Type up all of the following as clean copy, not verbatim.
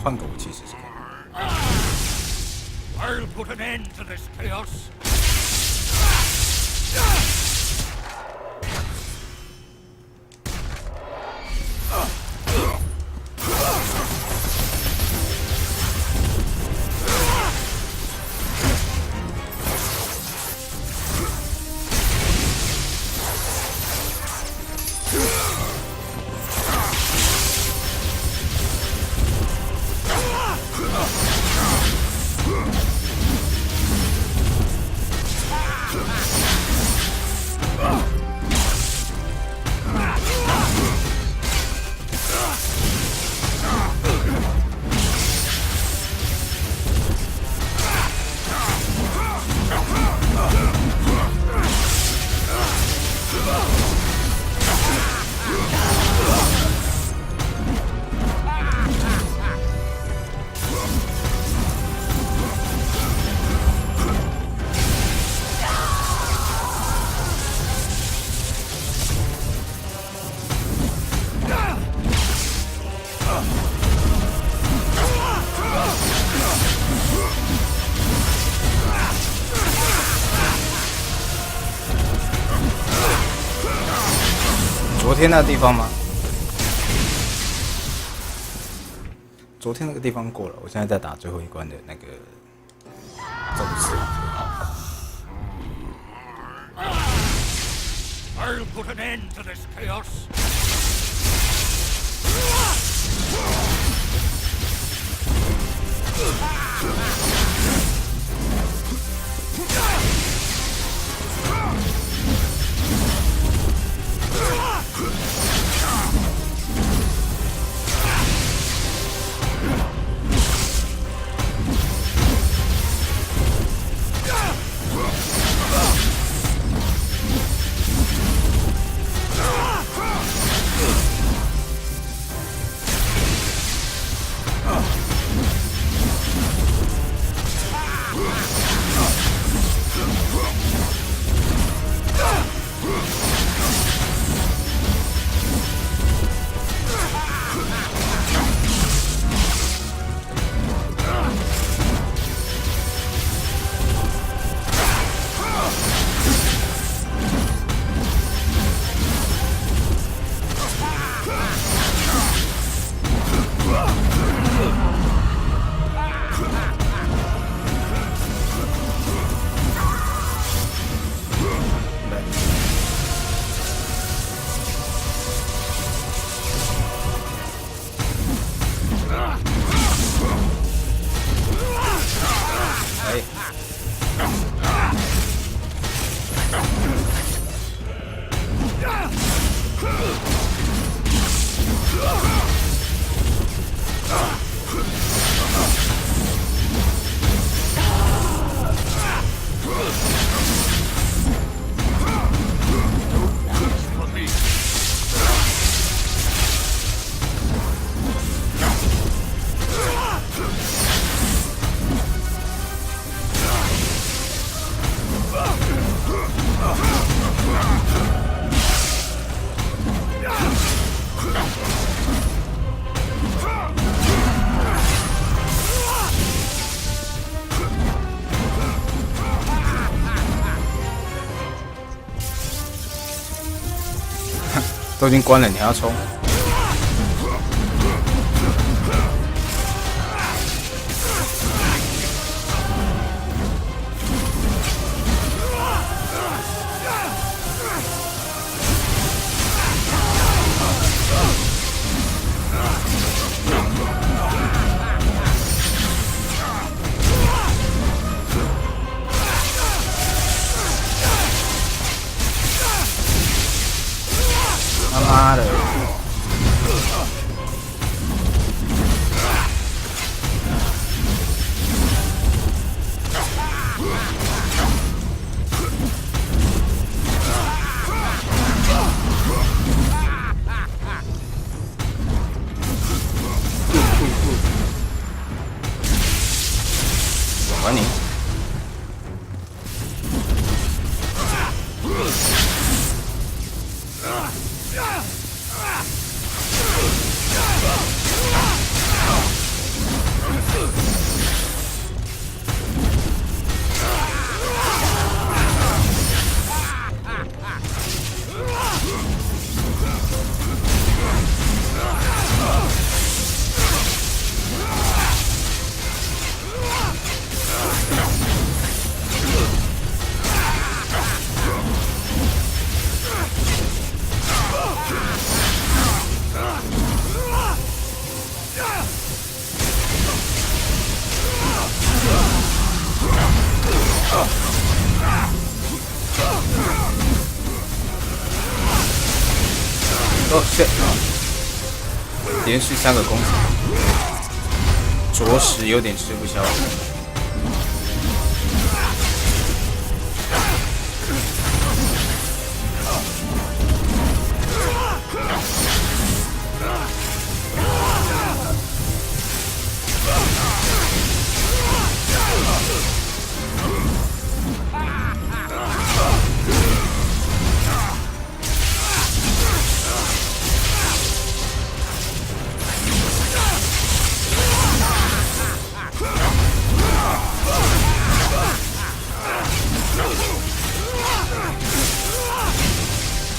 换个武器试试看。I'll put an end to this chaos. 昨天那个地方吗？昨天那个地方过了，我现在在打最后一关的那个咒词。I'll put an end to this chaos. 都已经关了，你还要冲？他妈的！连续3个攻击，着实有点吃不消。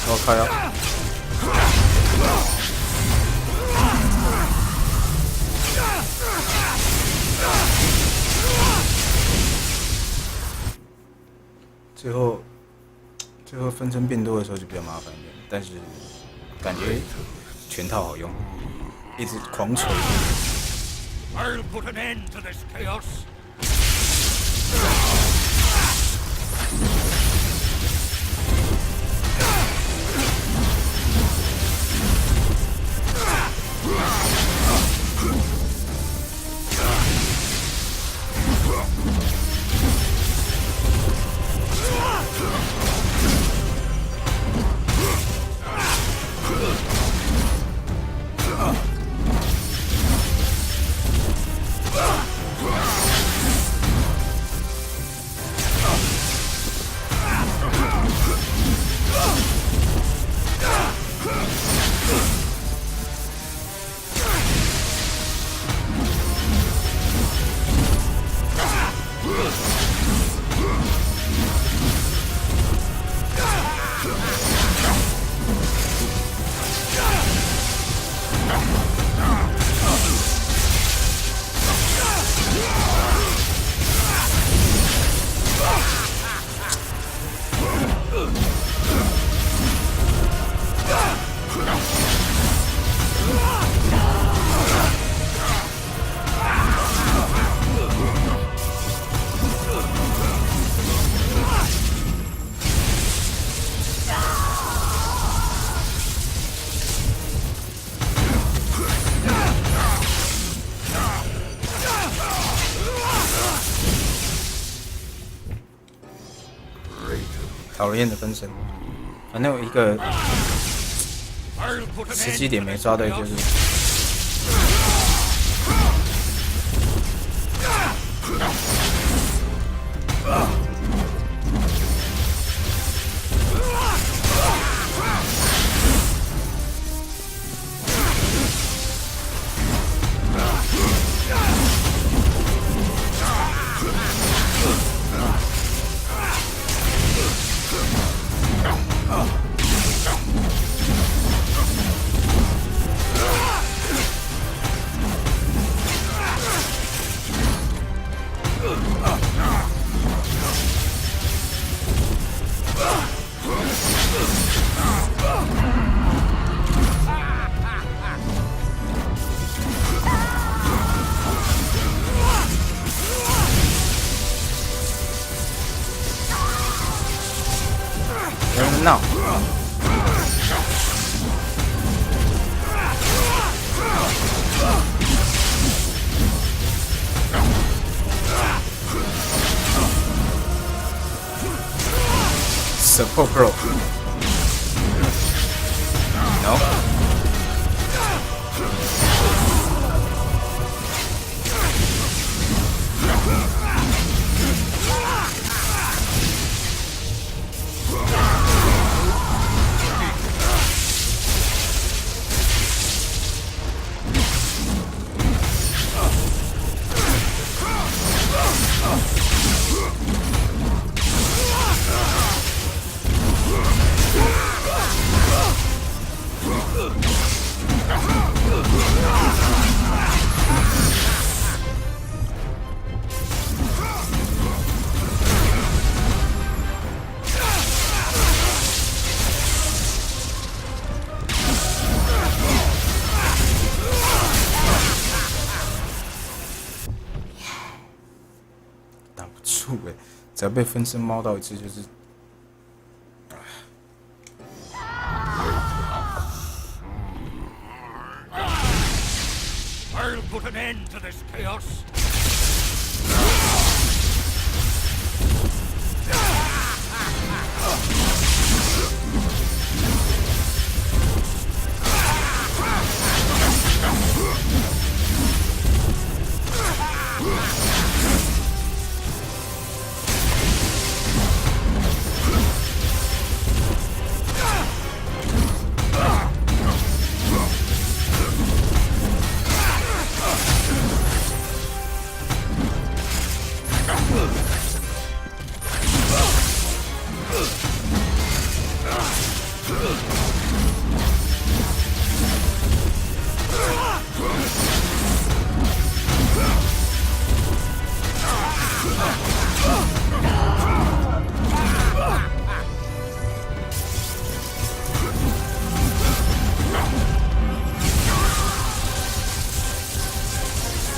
我靠呀！最后分身变多的时候就比较麻烦一点，但是感觉全套好用，一直狂锤。I'll put an end to this chaos. 讨人厌的分身，反正有一个时机点没抓对，就是有人闹。Support Pro. No.挡不住哎，只要被分身猫到一次就是。put an end to this chaos.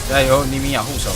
加油，尼米亚护手！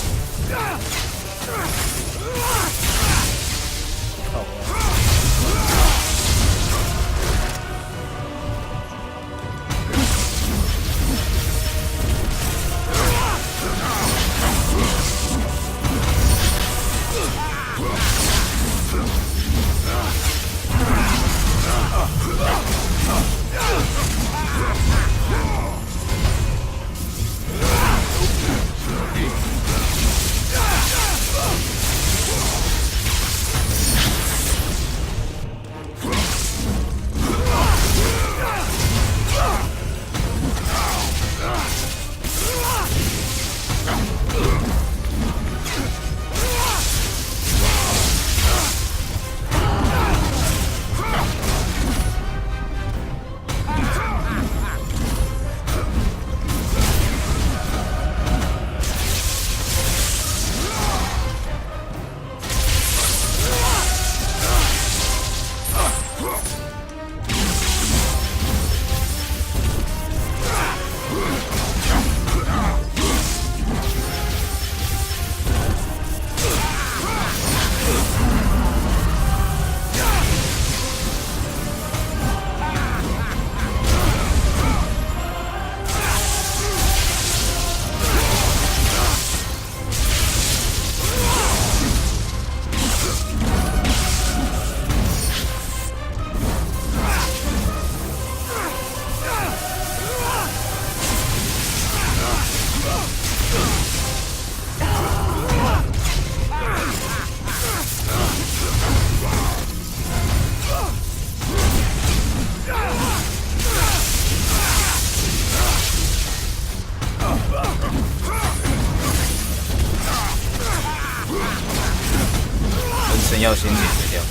要先解决掉。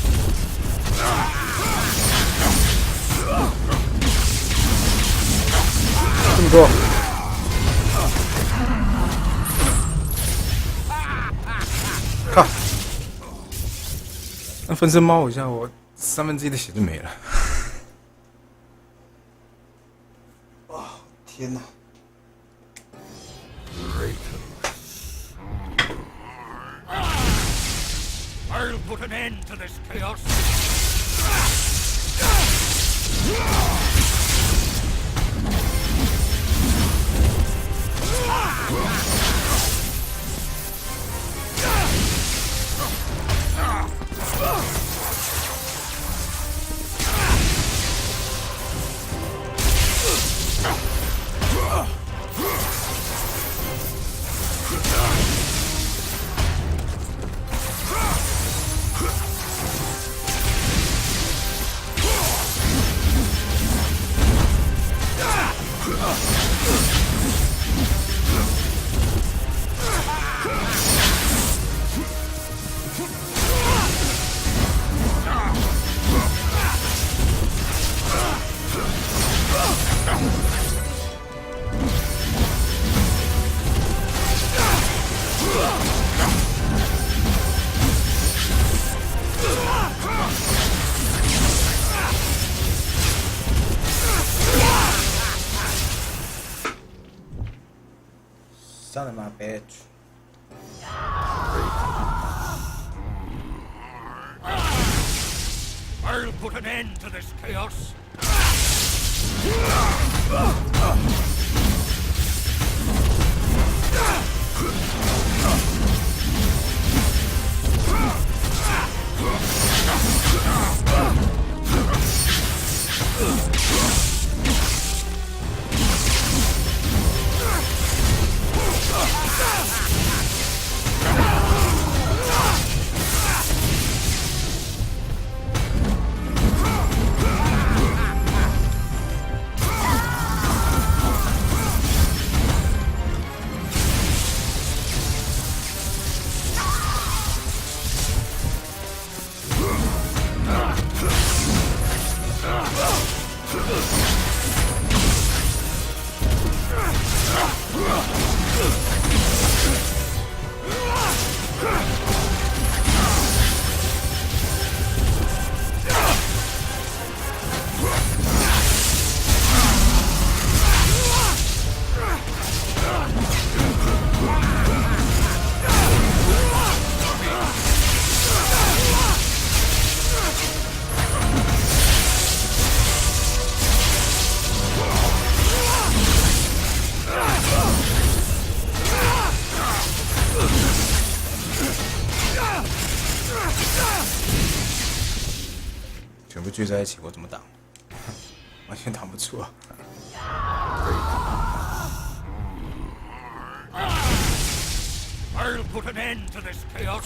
这么多。靠！那分身猫我一下，我1/3的血就没了。啊！天哪！ I'll put an end to this chaos. Son of my bitch. I'll put an end to this chaos. 聚在一起，我怎么挡？完全挡不住啊！ I'll put an end to this chaos.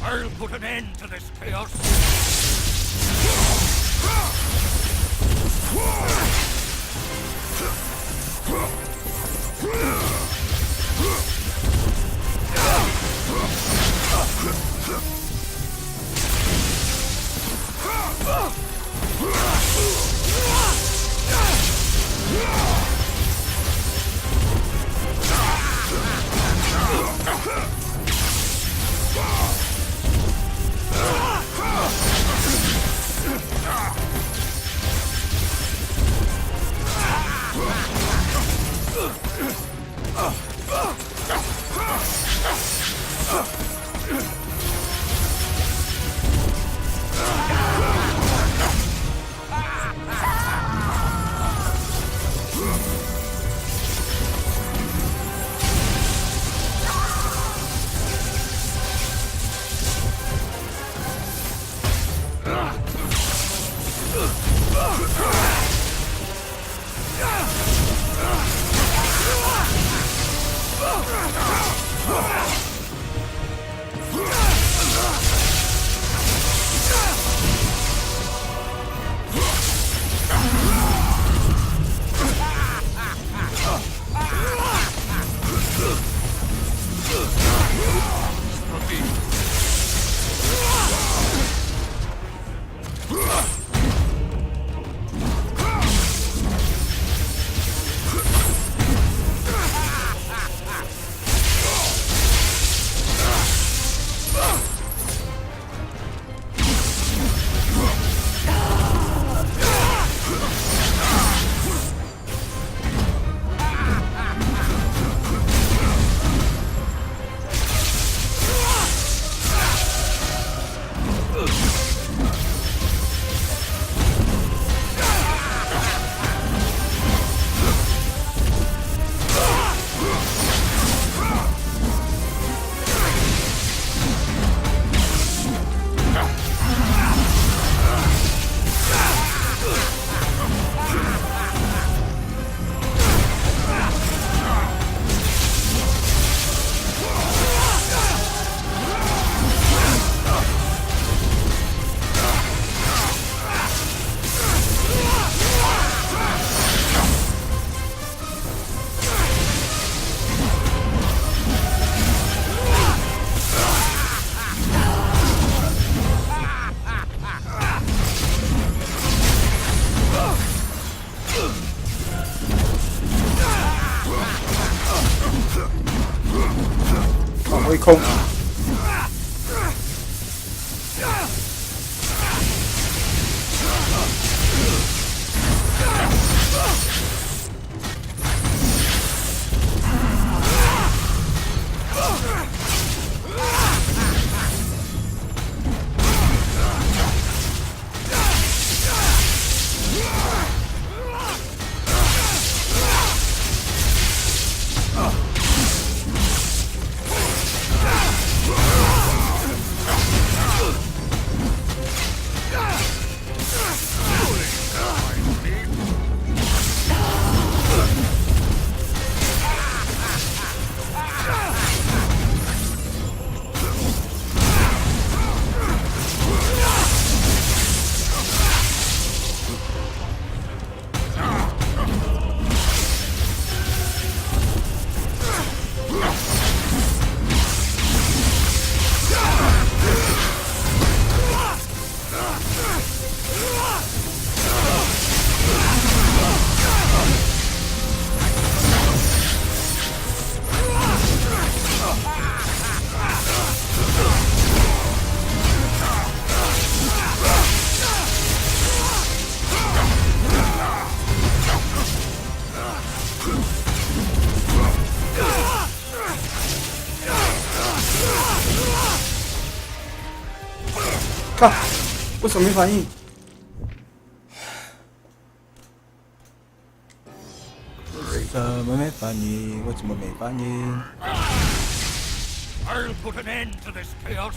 I'll put an end to this chaos. 靠！为什么没反应？怎么没反应？为什么没反应？ I'll put an end to this chaos.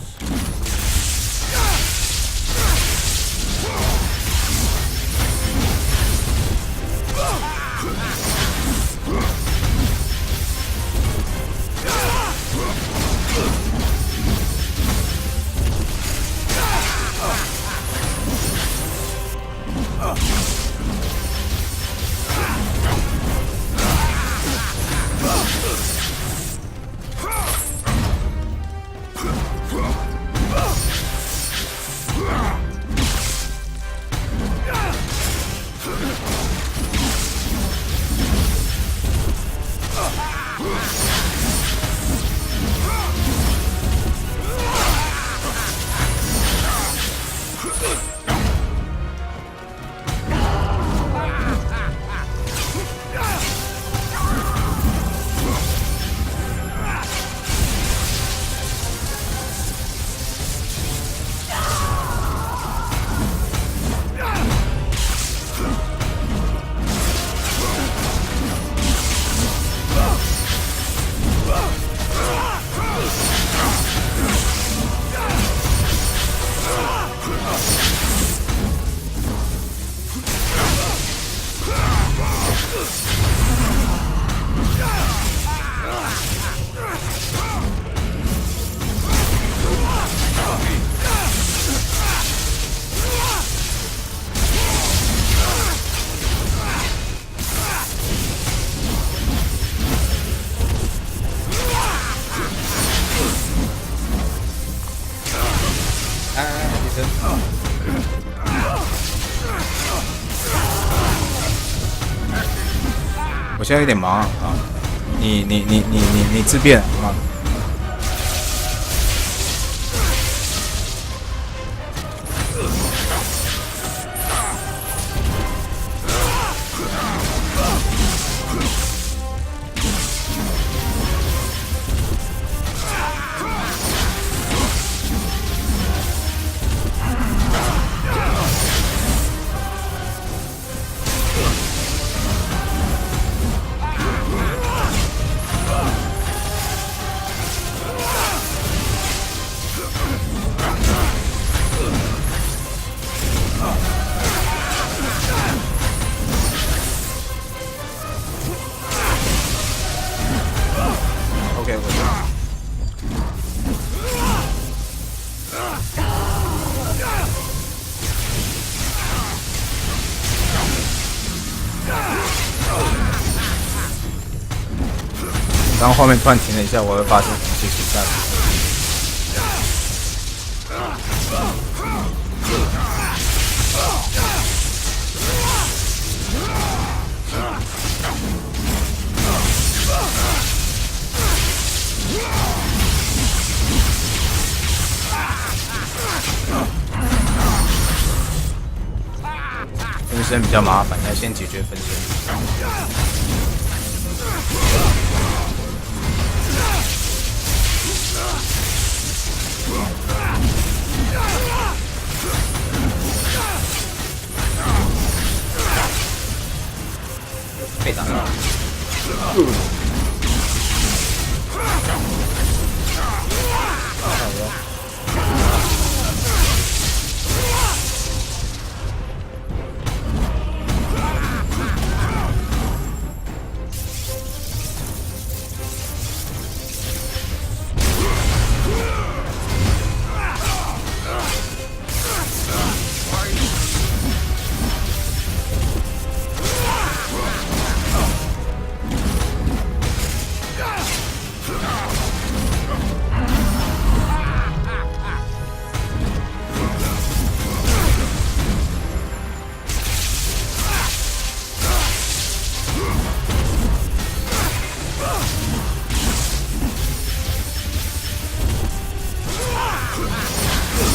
我现在有点忙啊，你自便啊。OK， 我知道。刚刚画面突然停了一下，我会发出继续下去。分身比较麻烦，要先解决分身。被打了。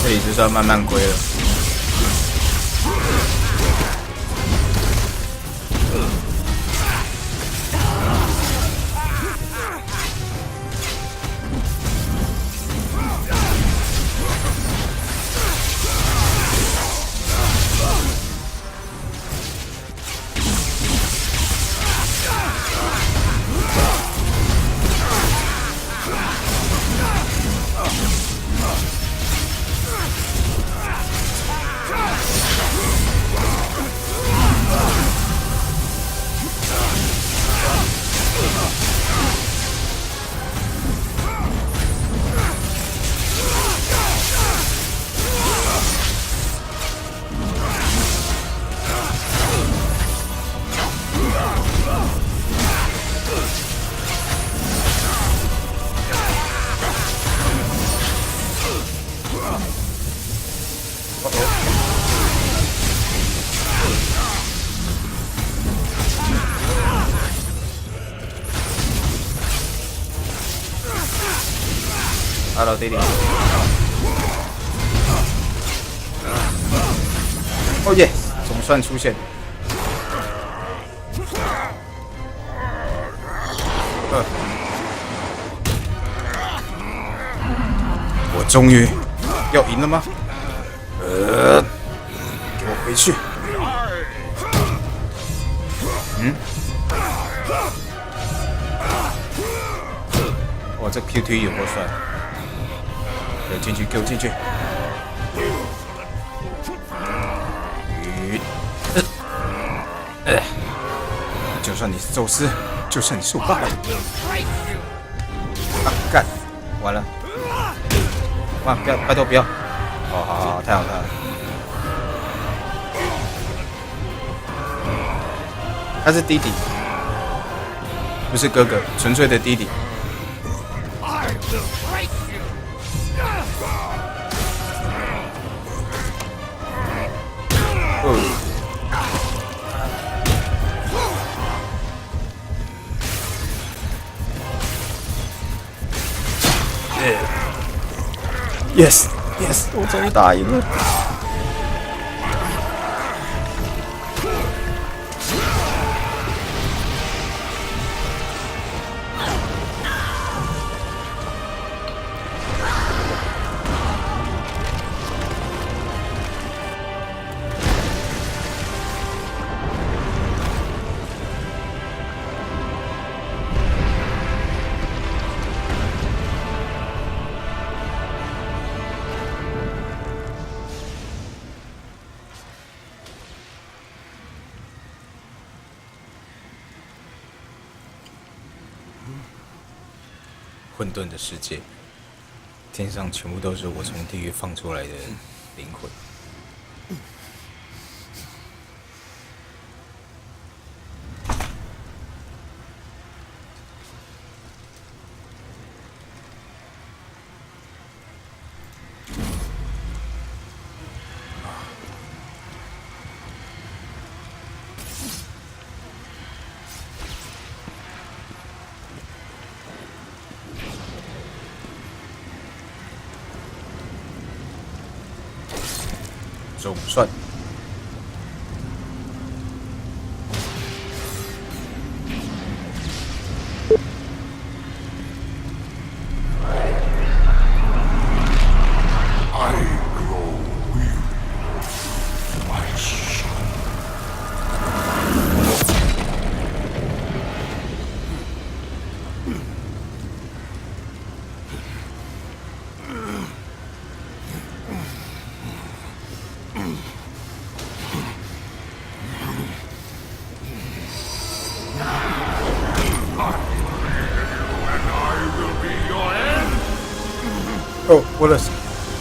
这里就是要慢慢归了。到弟弟。哦耶，总算出现。我终于要赢了吗？给我回去。哇，这 Q 推有够帅！给我进去，给我进去！就算你是宙斯，就算你是我爸爸，啊干，完了！哇，不要，拜托不要！哦，好好，太好太好。他是弟弟，不是哥哥，纯粹的弟弟。Yes, yes， 我终于打赢了。混沌的世界，天上全部都是我从地狱放出来的灵魂。总算。哦，我的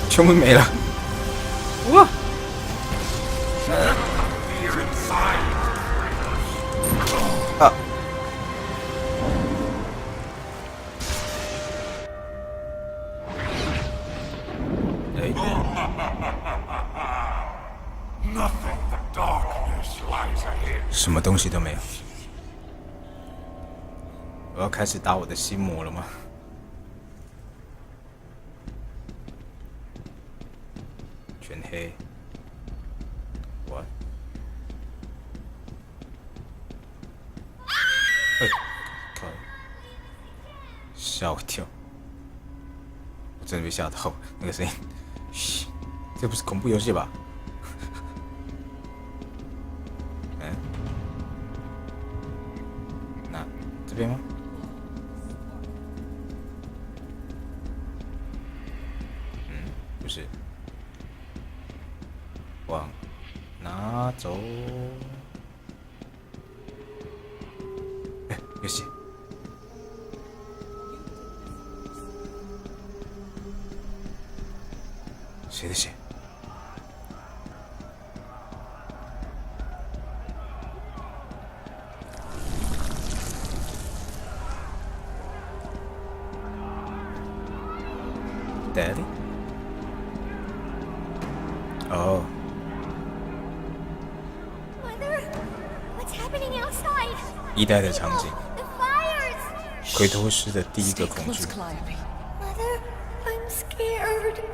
全部没了！哇！啊！哎！什么东西都没有。我要开始打我的心魔了吗？全黑。我。靠！吓我一跳！我真的被吓到，那个声音。嘘，这不是恐怖游戏吧？嗯？那这边吗？不是，往哪走？哎，有血！谁的血？Daddy？ 哦。一代的场景，奎托斯的第一个恐惧。scared.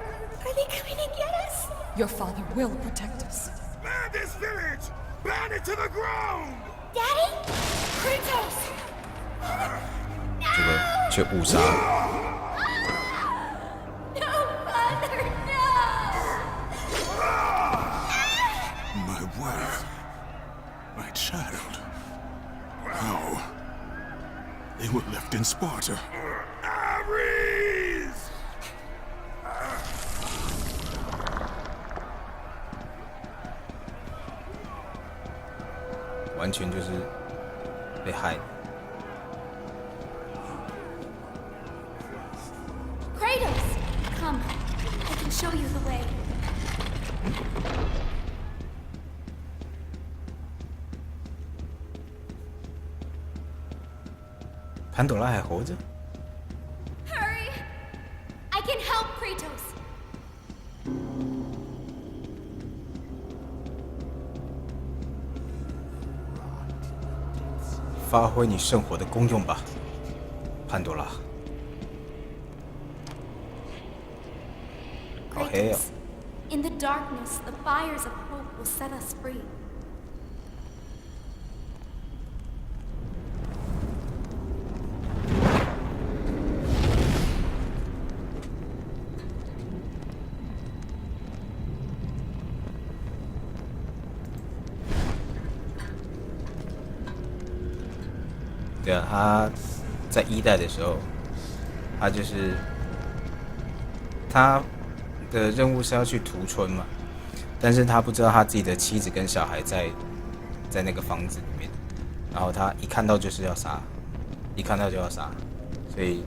Are they coming to get us? Your father will protect us. Man this village! Ban it to the ground! Daddy? Kratos! 结果却误杀了。 No, Father, no! My wife. My child. How? They were left in Sparta. Ares! 完全就是被害的。 Kratos! Come, I can show you the way. 潘朵拉还活着？ Hurry! I can help Kratos. 发挥你圣火的功用吧，潘朵拉。好黑哦！ In the darkness, the fires of hope will set us free. 对啊，他在1代的时候，他就是他的任务是要去屠村嘛，但是他不知道他自己的妻子跟小孩在那个房子里面，然后他一看到就是要杀，一看到就要杀，所以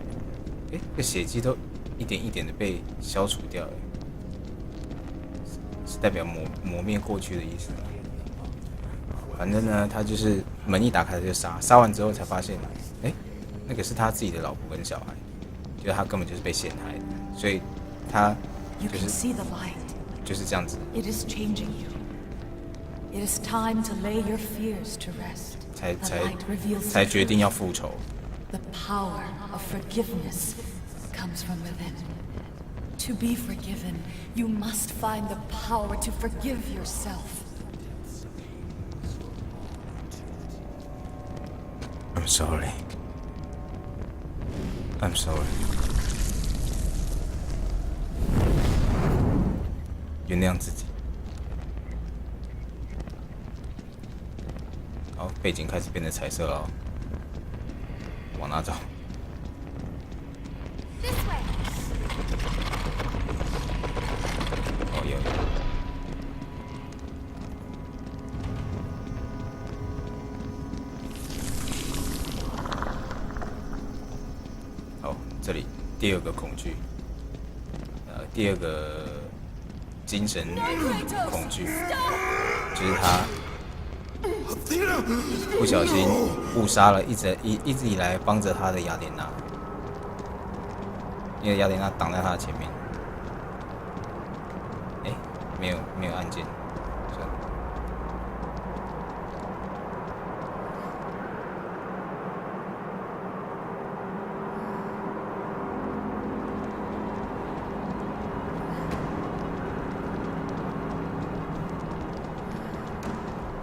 这血迹都一点一点的被消除掉了，是代表磨灭过去的意思吗？反正呢，他就是门一打开他就杀，杀完之后才发现，那个是他自己的老婆跟小孩，就是他根本就是被陷害的，所以他 You 就 can 是 see the light. 就是这样子 It is changing you. It is time to lay your fears to rest. 才 The 才 light reveals 才 the 决定 truth. 要复仇。 The power of forgiveness comes from within. To be forgiven, you must find the power to forgive yourself. I'm sorry. I'm sorry. 原谅自己。好，背景开始变得彩色了哦。往哪走？ This way! 哦，有。好，这里第二个恐惧，第二个精神恐惧，就是他不小心误杀了一直以来帮着他的雅典娜，因为雅典娜挡在他的前面。没有按键，算了。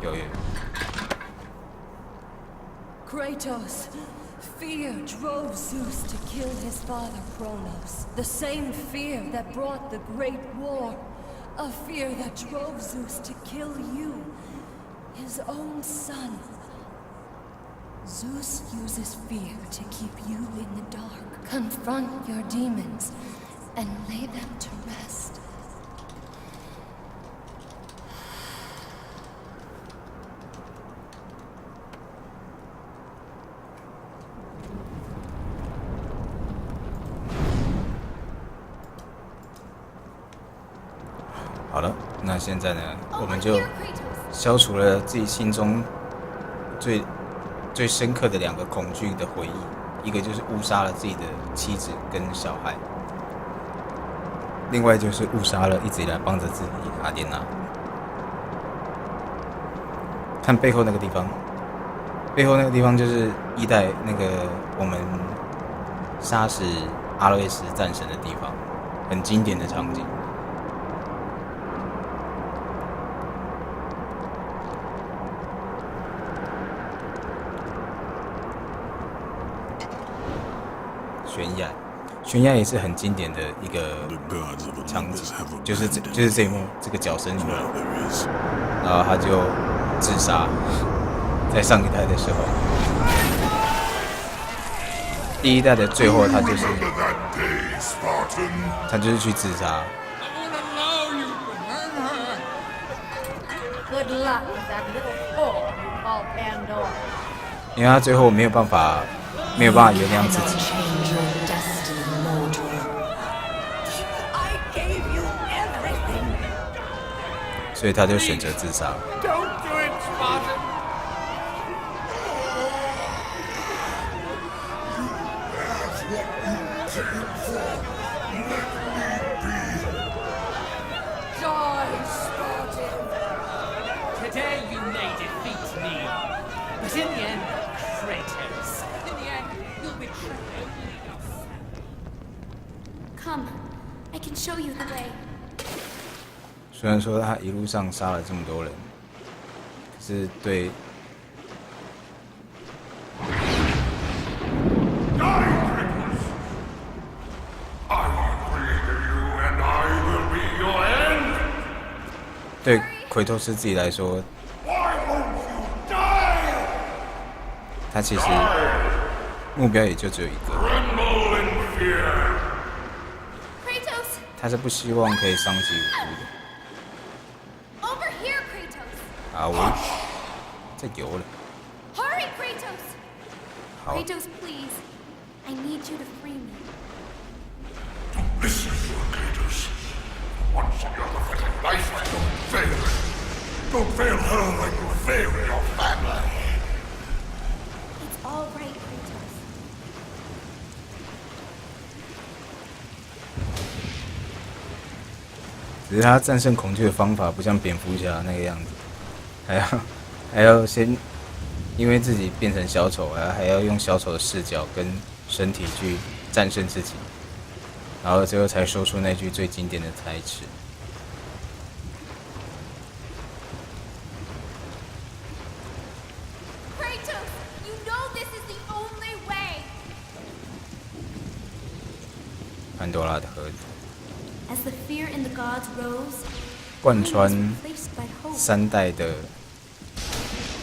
有。 Kratos, fear drove Zeus to kill his father Kronos. The same fear that brought the Great War. A fear that drove Zeus to kill you, his own son. Zeus uses fear to keep you in the dark. Confront your demons and lay them to rest. 好了，那现在呢，我们就消除了自己心中最深刻的2个恐惧的回忆，一个就是误杀了自己的妻子跟小孩，另外就是误杀了一直以来帮着自己雅典娜。看背后那个地方，背后那个地方就是1代那个我们杀死阿瑞斯战神的地方，很经典的场景。悬崖也是很经典的一个场景，就是这一幕这个角声里面，然后他就自杀，在上一代的时候，第一代的最后他就是去自杀。Good luck with that little whore you call Pandora. 因为他最后没有办法原谅自己。所以他就选择自杀。Don't do it, Spartan! Die, Spartan! Today you may defeat me, but in the end, Kratos. In the end, you'll betray only yourself. Come, I can show you the way. 虽然说他一路上杀了这么多人，可是对对奎托斯自己来说，他其实目标也就只有一个， Kratos! 他是不希望可以伤及无辜的。 Over here, Kratos! 啊，我在游了。 Hurry, Kratos! 好， Kratos, please. I need you to free me. Listen to her, Kratos. Once in your pathetic life, don't fail her. Don't fail her like you failed your family. It's all right, Kratos. 只是他战胜恐惧的方法不像蝙蝠侠那个样子，还要先因为自己变成小丑，还要用小丑的视角跟身体去战胜自己，然后最后才说出那句最经典的台词。 Kratos, you know this is the only way. 潘多拉的盒子 As the fear in the gods rose, 贯 Rune 穿 was replaced by hope. 3代的，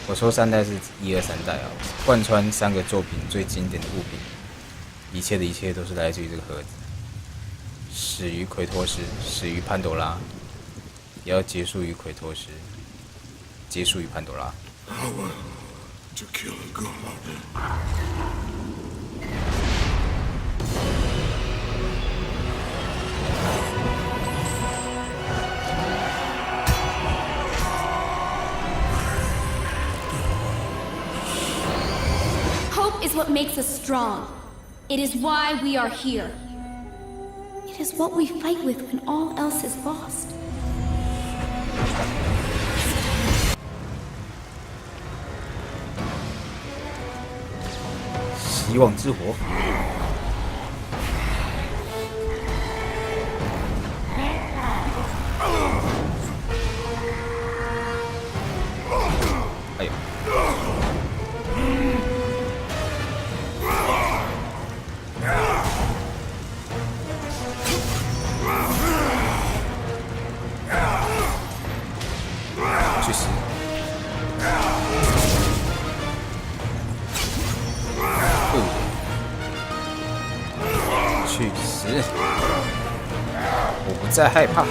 我说3代是1、2、3代啊，贯穿3个作品最经典的物品，一切的一切都是来自于这个盒子。始于奎托斯，始于潘多拉，也要结束于奎托斯，结束于潘多拉。 Power to kill a god. Hope is what makes us strong. It is why we are here. It is what we fight with when all else is lost. 希望之火。哎呦！去死！ 去死！我不再害怕。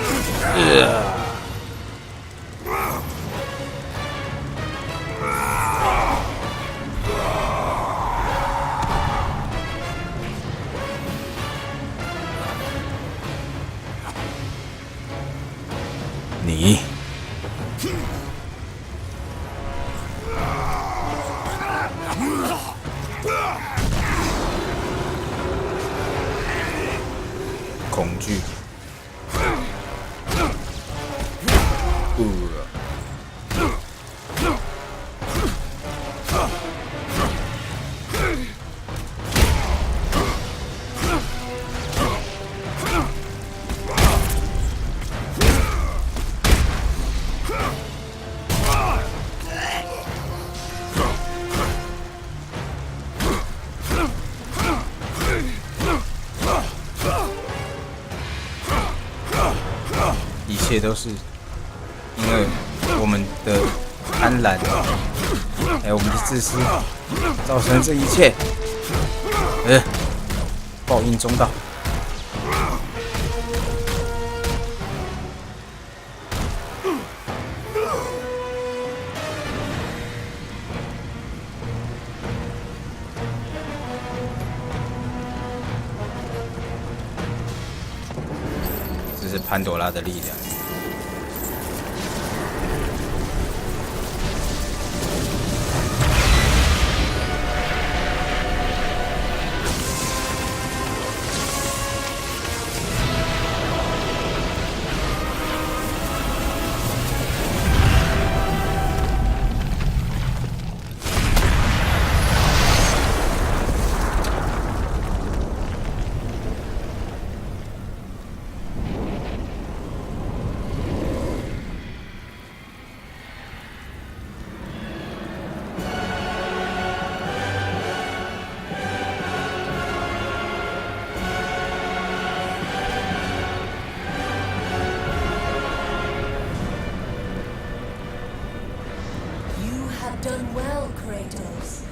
你。恐惧。一切都是因为我们的贪婪，还有我们的自私，造成这一切。报应中到。这是潘多拉的力量。Done well, Kratos.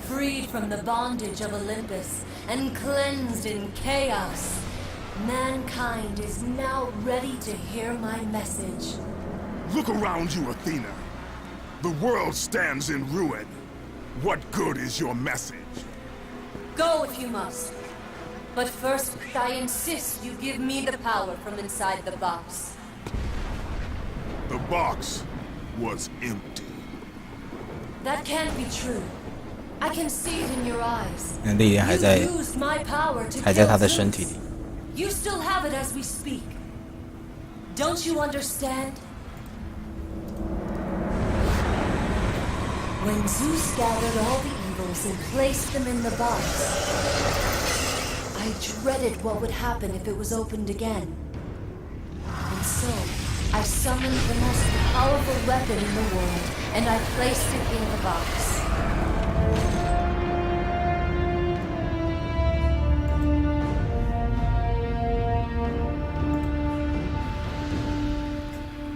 Freed from the bondage of Olympus and cleansed in chaos, mankind is now ready to hear my message. Look around you, Athena. The world stands in ruin. What good is your message? Go if you must. But first, I insist you give me the power from inside the box. The box was empty. That can't be true. I can see it in your eyes. 那力量还在 You used my power to 还在他 kill 的身体 Zeus. 里。 You still have it as we speak. Don't you understand? When Zeus gathered all the evils and placed them in the box, I dreaded what would happen if it was opened again. And so, I summoned the most powerful weapon in the world, and I placed it in the box.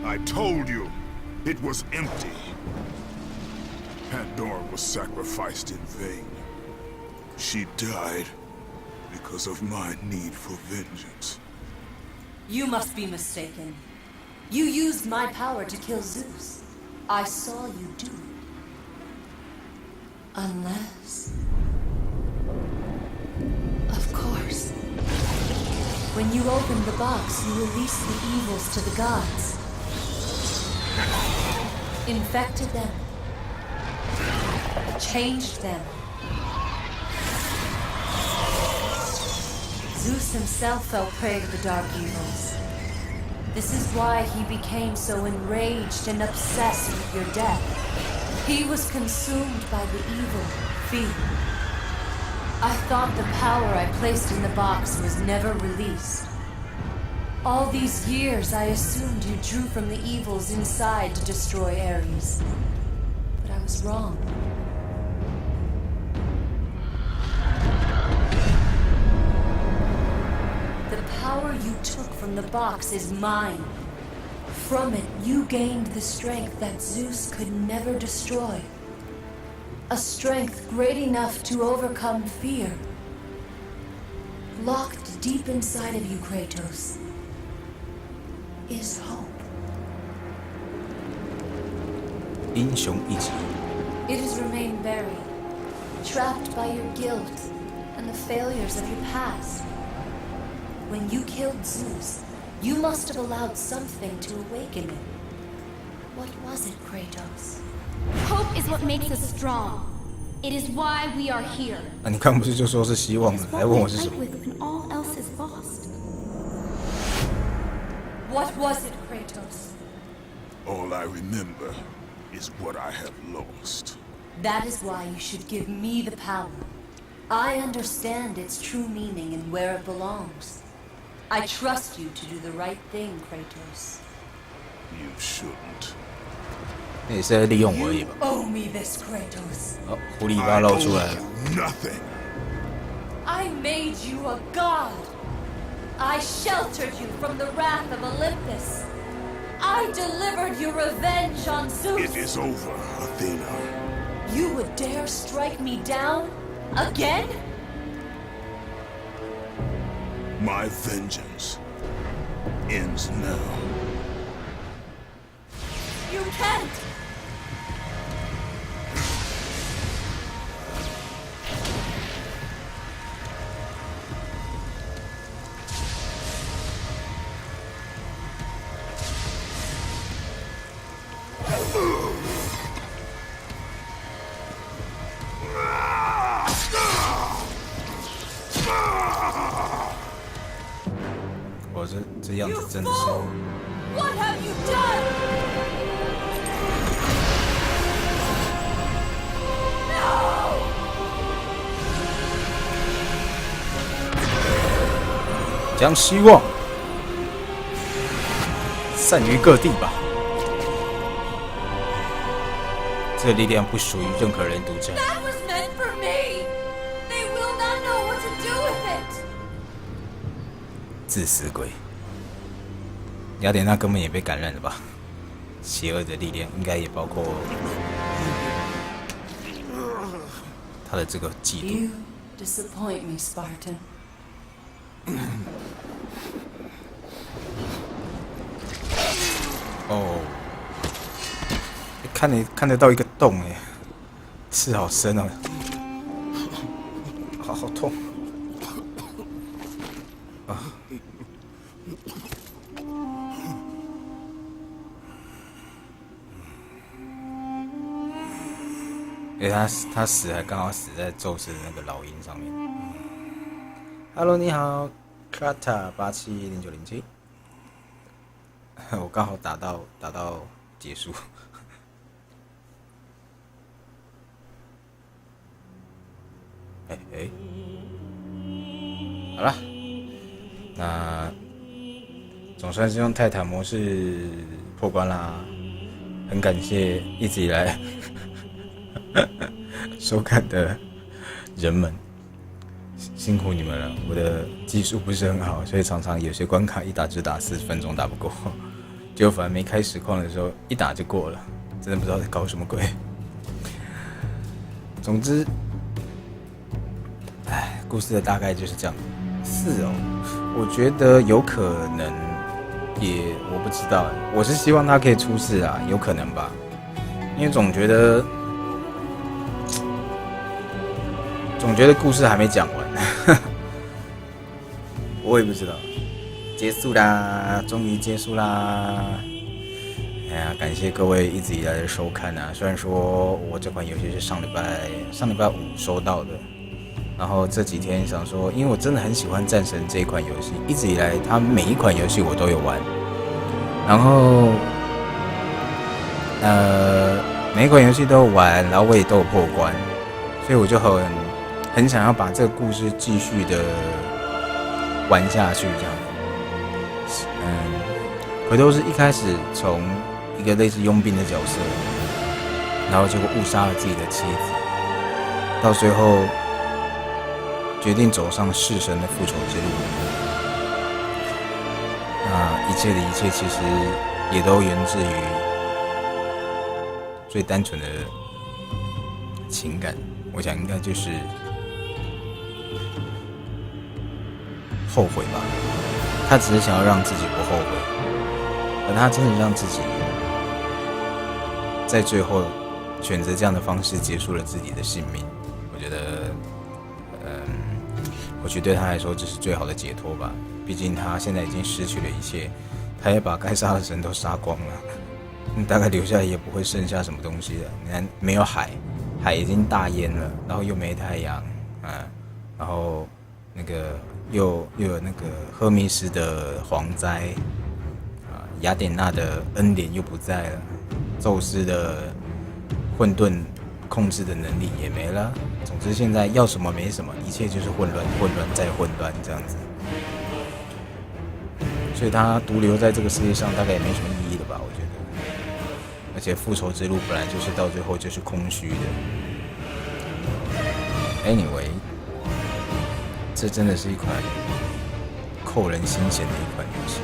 I told you, it was empty. Pandora was sacrificed in vain. She died because of my need for vengeance. You must be mistaken. You used my power to kill Zeus. I saw you do it. Unless... Of course. When you opened the box, you released the evils to the gods. Infected them. Changed them. Zeus himself fell prey to the dark evils. This is why he became so enraged and obsessed with your death. He was consumed by the evil, fear. I thought the power I placed in the box was never released. All these years I assumed you drew from the evils inside to destroy Ares. But I was wrong. The power you took from the box is mine. From it, you gained the strength that Zeus could never destroy. A strength great enough to overcome fear. Locked deep inside of you, Kratos, is hope. 英雄一击。 It has remained buried, trapped by your guilt and the failures of your past. When you killed Zeus, you must have allowed something to awaken it. What was it, Kratos? Hope is what makes us strong. It is why we are here. 啊，你刚不是就说是希望 It 了， is 还 what 问 we 我是什 fight 么？ with when all else is lost. What was it, Kratos? All I remember is what I have lost. That is why you should give me the power. I understand its true meaning and where it belongs. I trust you to do the right thing, Kratos. You shouldn't. 那也是在利用我而已吧。 Owe me this, Kratos. 好，狐狸尾巴露出来了。 Nothing. I made you a god. I sheltered you from the wrath of Olympus. I delivered your revenge on Zeus. It is over, Athena. You would dare strike me down? Again? My vengeance ends now. You can't!我这样子 You 真的是 fool! What have you done? No! 将希望散于各地吧。这力量不属于任何人独占。 That was meant for me! They will not know what to do with it! 自私鬼，雅典娜根本也被感染了吧？邪恶的力量应该也包括他的这个嫉妒。 You disappoint me, Spartan. 哦，看得到一个洞哎，刺好深哦，好痛啊！他死还刚好死在宙斯的那个老鹰上面。Hello， 你好 ，Kata 870907，我刚好打到结束。好了，那总算是用泰坦模式破关啦，很感谢一直以来收看的人们，辛苦你们了。我的技术不是很好，所以常常有些关卡一打就打40分钟打不过，结果反而没开实况的时候一打就过了，真的不知道在搞什么鬼。总之，故事的大概就是这样。是哦，我觉得有可能，我不知道，我是希望他可以出事啊，有可能吧，因为总觉得故事还没讲完，我也不知道。结束啦，终于结束啦！哎呀，感谢各位一直以来的收看啊！虽然说我这款游戏是上礼拜5收到的，然后这几天想说，因为我真的很喜欢战神这一款游戏，一直以来它每一款游戏我都有玩，然后每一款游戏都有玩，然后我也都有破关，所以我就很想要把这个故事继续的玩下去，这样。回头是一开始从一个类似佣兵的角色，然后结果误杀了自己的妻子，到最后决定走上弑神的复仇之路。那一切的一切其实也都源自于最单纯的情感，我想应该就是后悔吧。他只是想要让自己不后悔，而他真的让自己在最后选择这样的方式结束了自己的性命。我觉得，或许对他来说这是最好的解脱吧。毕竟他现在已经失去了一切，他也把该杀的神都杀光了，大概留下来也不会剩下什么东西了。你看，没有海，海已经大淹了，然后又没太阳，然后那个又有那个赫密斯的蝗灾，雅典娜的恩典又不在了，宙斯的混沌控制的能力也没了。总之现在要什么没什么，一切就是混乱，混乱再混乱这样子。所以他独留在这个世界上大概也没什么意义了吧，我觉得。而且复仇之路本来就是到最后就是空虚的。Anyway， 这真的是一款扣人心弦的一款游戏。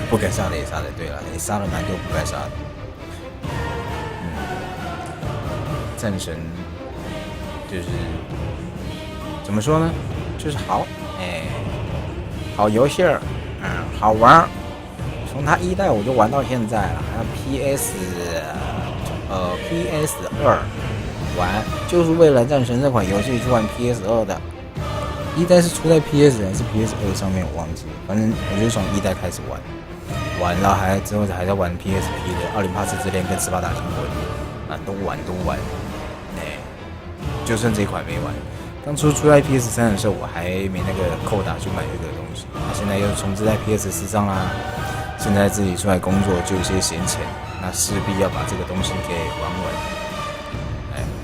不该杀的也杀的，对了，也杀了蛮多不该杀的。战神就是怎么说呢？就是好，好游戏儿，好玩儿。从它1代我就玩到现在了，还有 PS2 玩，就是为了战神这款游戏去玩 PS2 的。1代是出在 PS 还是 PS2 上面，我忘记了。反正我就从1代开始玩了，之后还在玩 PSP 的《奥林帕斯之恋》跟《斯巴达灵魂》都玩，就剩这款没玩。当初出在 PS3 的时候，我还没那个扣打去买这个东西，现在又重置在 PS4 上啦。现在自己出来工作，就有些闲钱，那势必要把这个东西给玩完。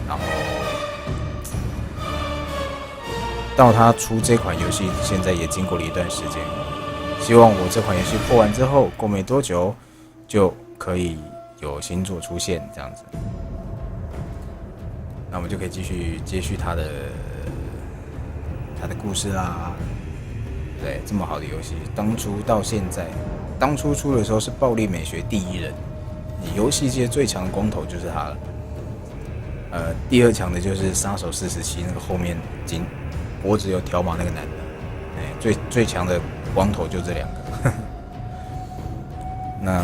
然后到他出这款游戏，现在也经过了一段时间。希望我这款游戏破完之后，过没多久就可以有新作出现，这样子。那我们就可以继续接续他的故事啦。对，这么好的游戏，当初到现在，当初出的时候是暴力美学第一人，游戏界最强的光头就是他了。第二强的就是杀手47那个后面脖子有条码那个男的，最强的光头就这2个。那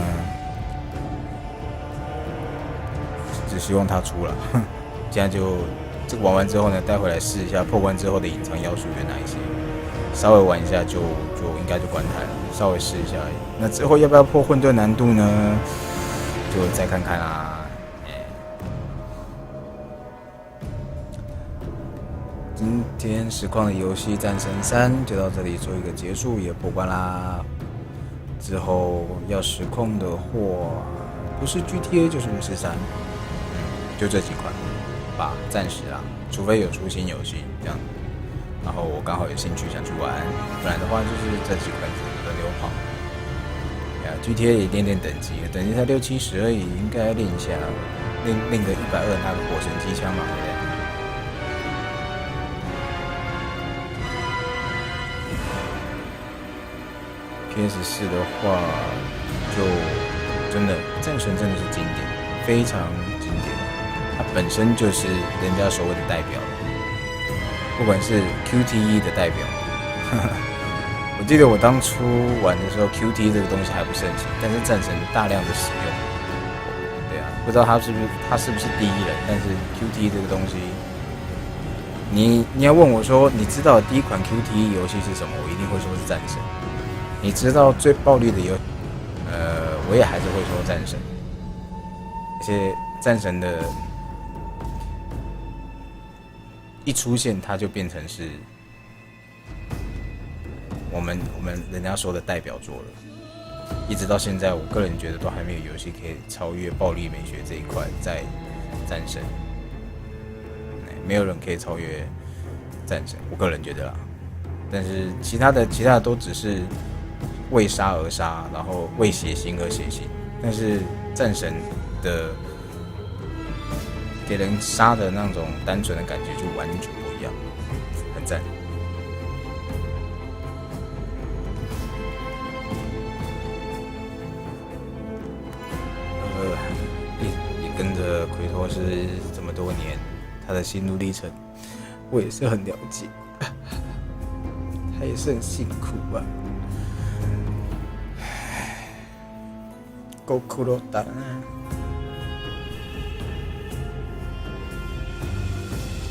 只希望他出了，现在就这个玩完之后呢，带回来试一下破关之后的隐藏要素有哪一些，稍微玩一下就应该就关台了，稍微试一下而已。那之后要不要破混沌难度呢？就再看看啦。今天实况的游戏《战神3》就到这里做一个结束，也破关啦。之后要实况的货，不是 GTA 就是543，就这几款吧，暂时啦，除非有出新游戏这样。然后我刚好有兴趣想去玩，不然的话就是这几款轮流跑。GTA 也练等级，等级才6、70而已，应该练一下，练个120那个火神机枪嘛，对不对？PS4 的话，就真的战神真的是经典，非常经典。它本身就是人家所谓的代表，不管是 QTE 的代表。我记得我当初玩的时候 ，QTE 这个东西还不盛行，但是战神大量的使用。对啊，不知道他是不是第一人，但是 QTE 这个东西，你要问我说，你知道第一款 QTE 游戏是什么？我一定会说是战神。你知道最暴力的游戏，我也还是会说战神。而且战神的一出现，它就变成是我们人家说的代表作了。一直到现在，我个人觉得都还没有游戏可以超越暴力美学这一块，在战神，没有人可以超越战神，我个人觉得啦。但是其他的都只是为杀而杀，然后为血腥而血腥。但是战神的给人杀的那种单纯的感觉就完全不一样，很赞。也跟着奎托斯这么多年，他的心路历程，我也是很了解，他也是很辛苦啊。够苦了的。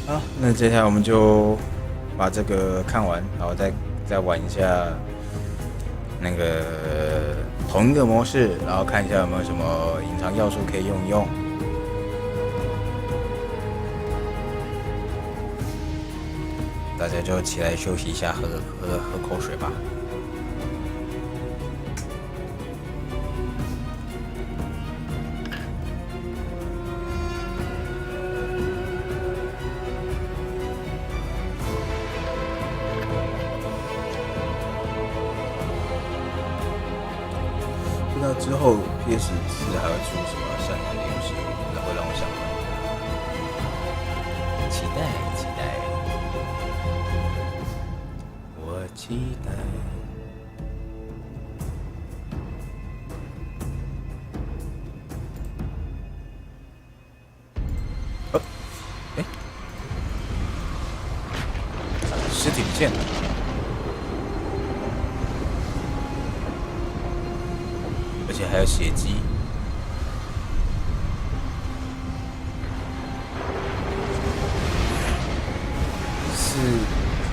好，那接下来我们就把这个看完，然后再玩一下那个同一个模式，然后看一下有没有什么隐藏要素可以用一用。大家就起来休息一下，喝口水吧。不知道之后 PS4 还会出什么像样的游戏，那会让我想玩，期待。我期待。尸体不见了，而且还有血迹。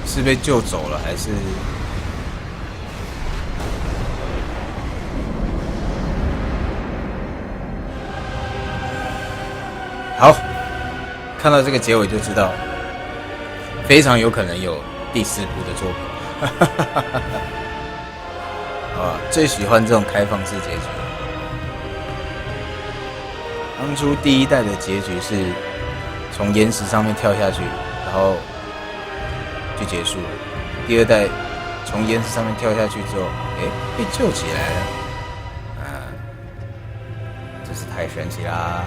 是被救走了，还是？好，看到这个结尾就知道，非常有可能有第4部的作品。啊，最喜欢这种开放式结局。当初第1代的结局是从岩石上面跳下去，然后就结束了。第2代从岩石上面跳下去之后，被救起来了。真是太神奇啦！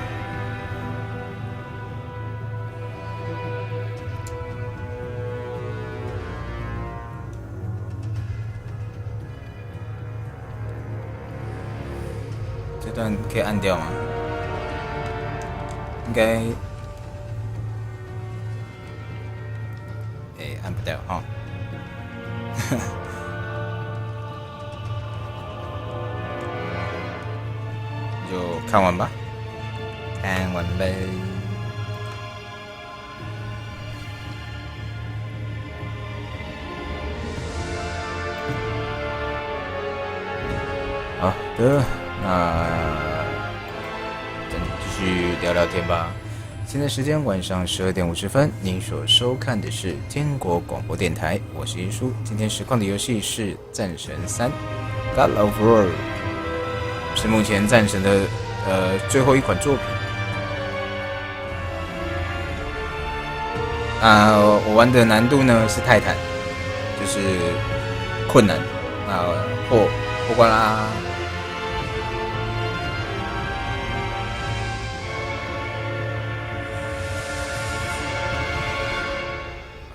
这段可以按掉吗？应该，按不掉哈。就看完吧，看完呗。好的，那咱继续聊聊天吧。现在时间晚上12点50分，您所收看的是天国广播电台，我是一叔。今天实况的游戏是《战神3 God of War》，是目前战神的最后一款作品。我玩的难度呢是泰坦，就是困难。破关啦。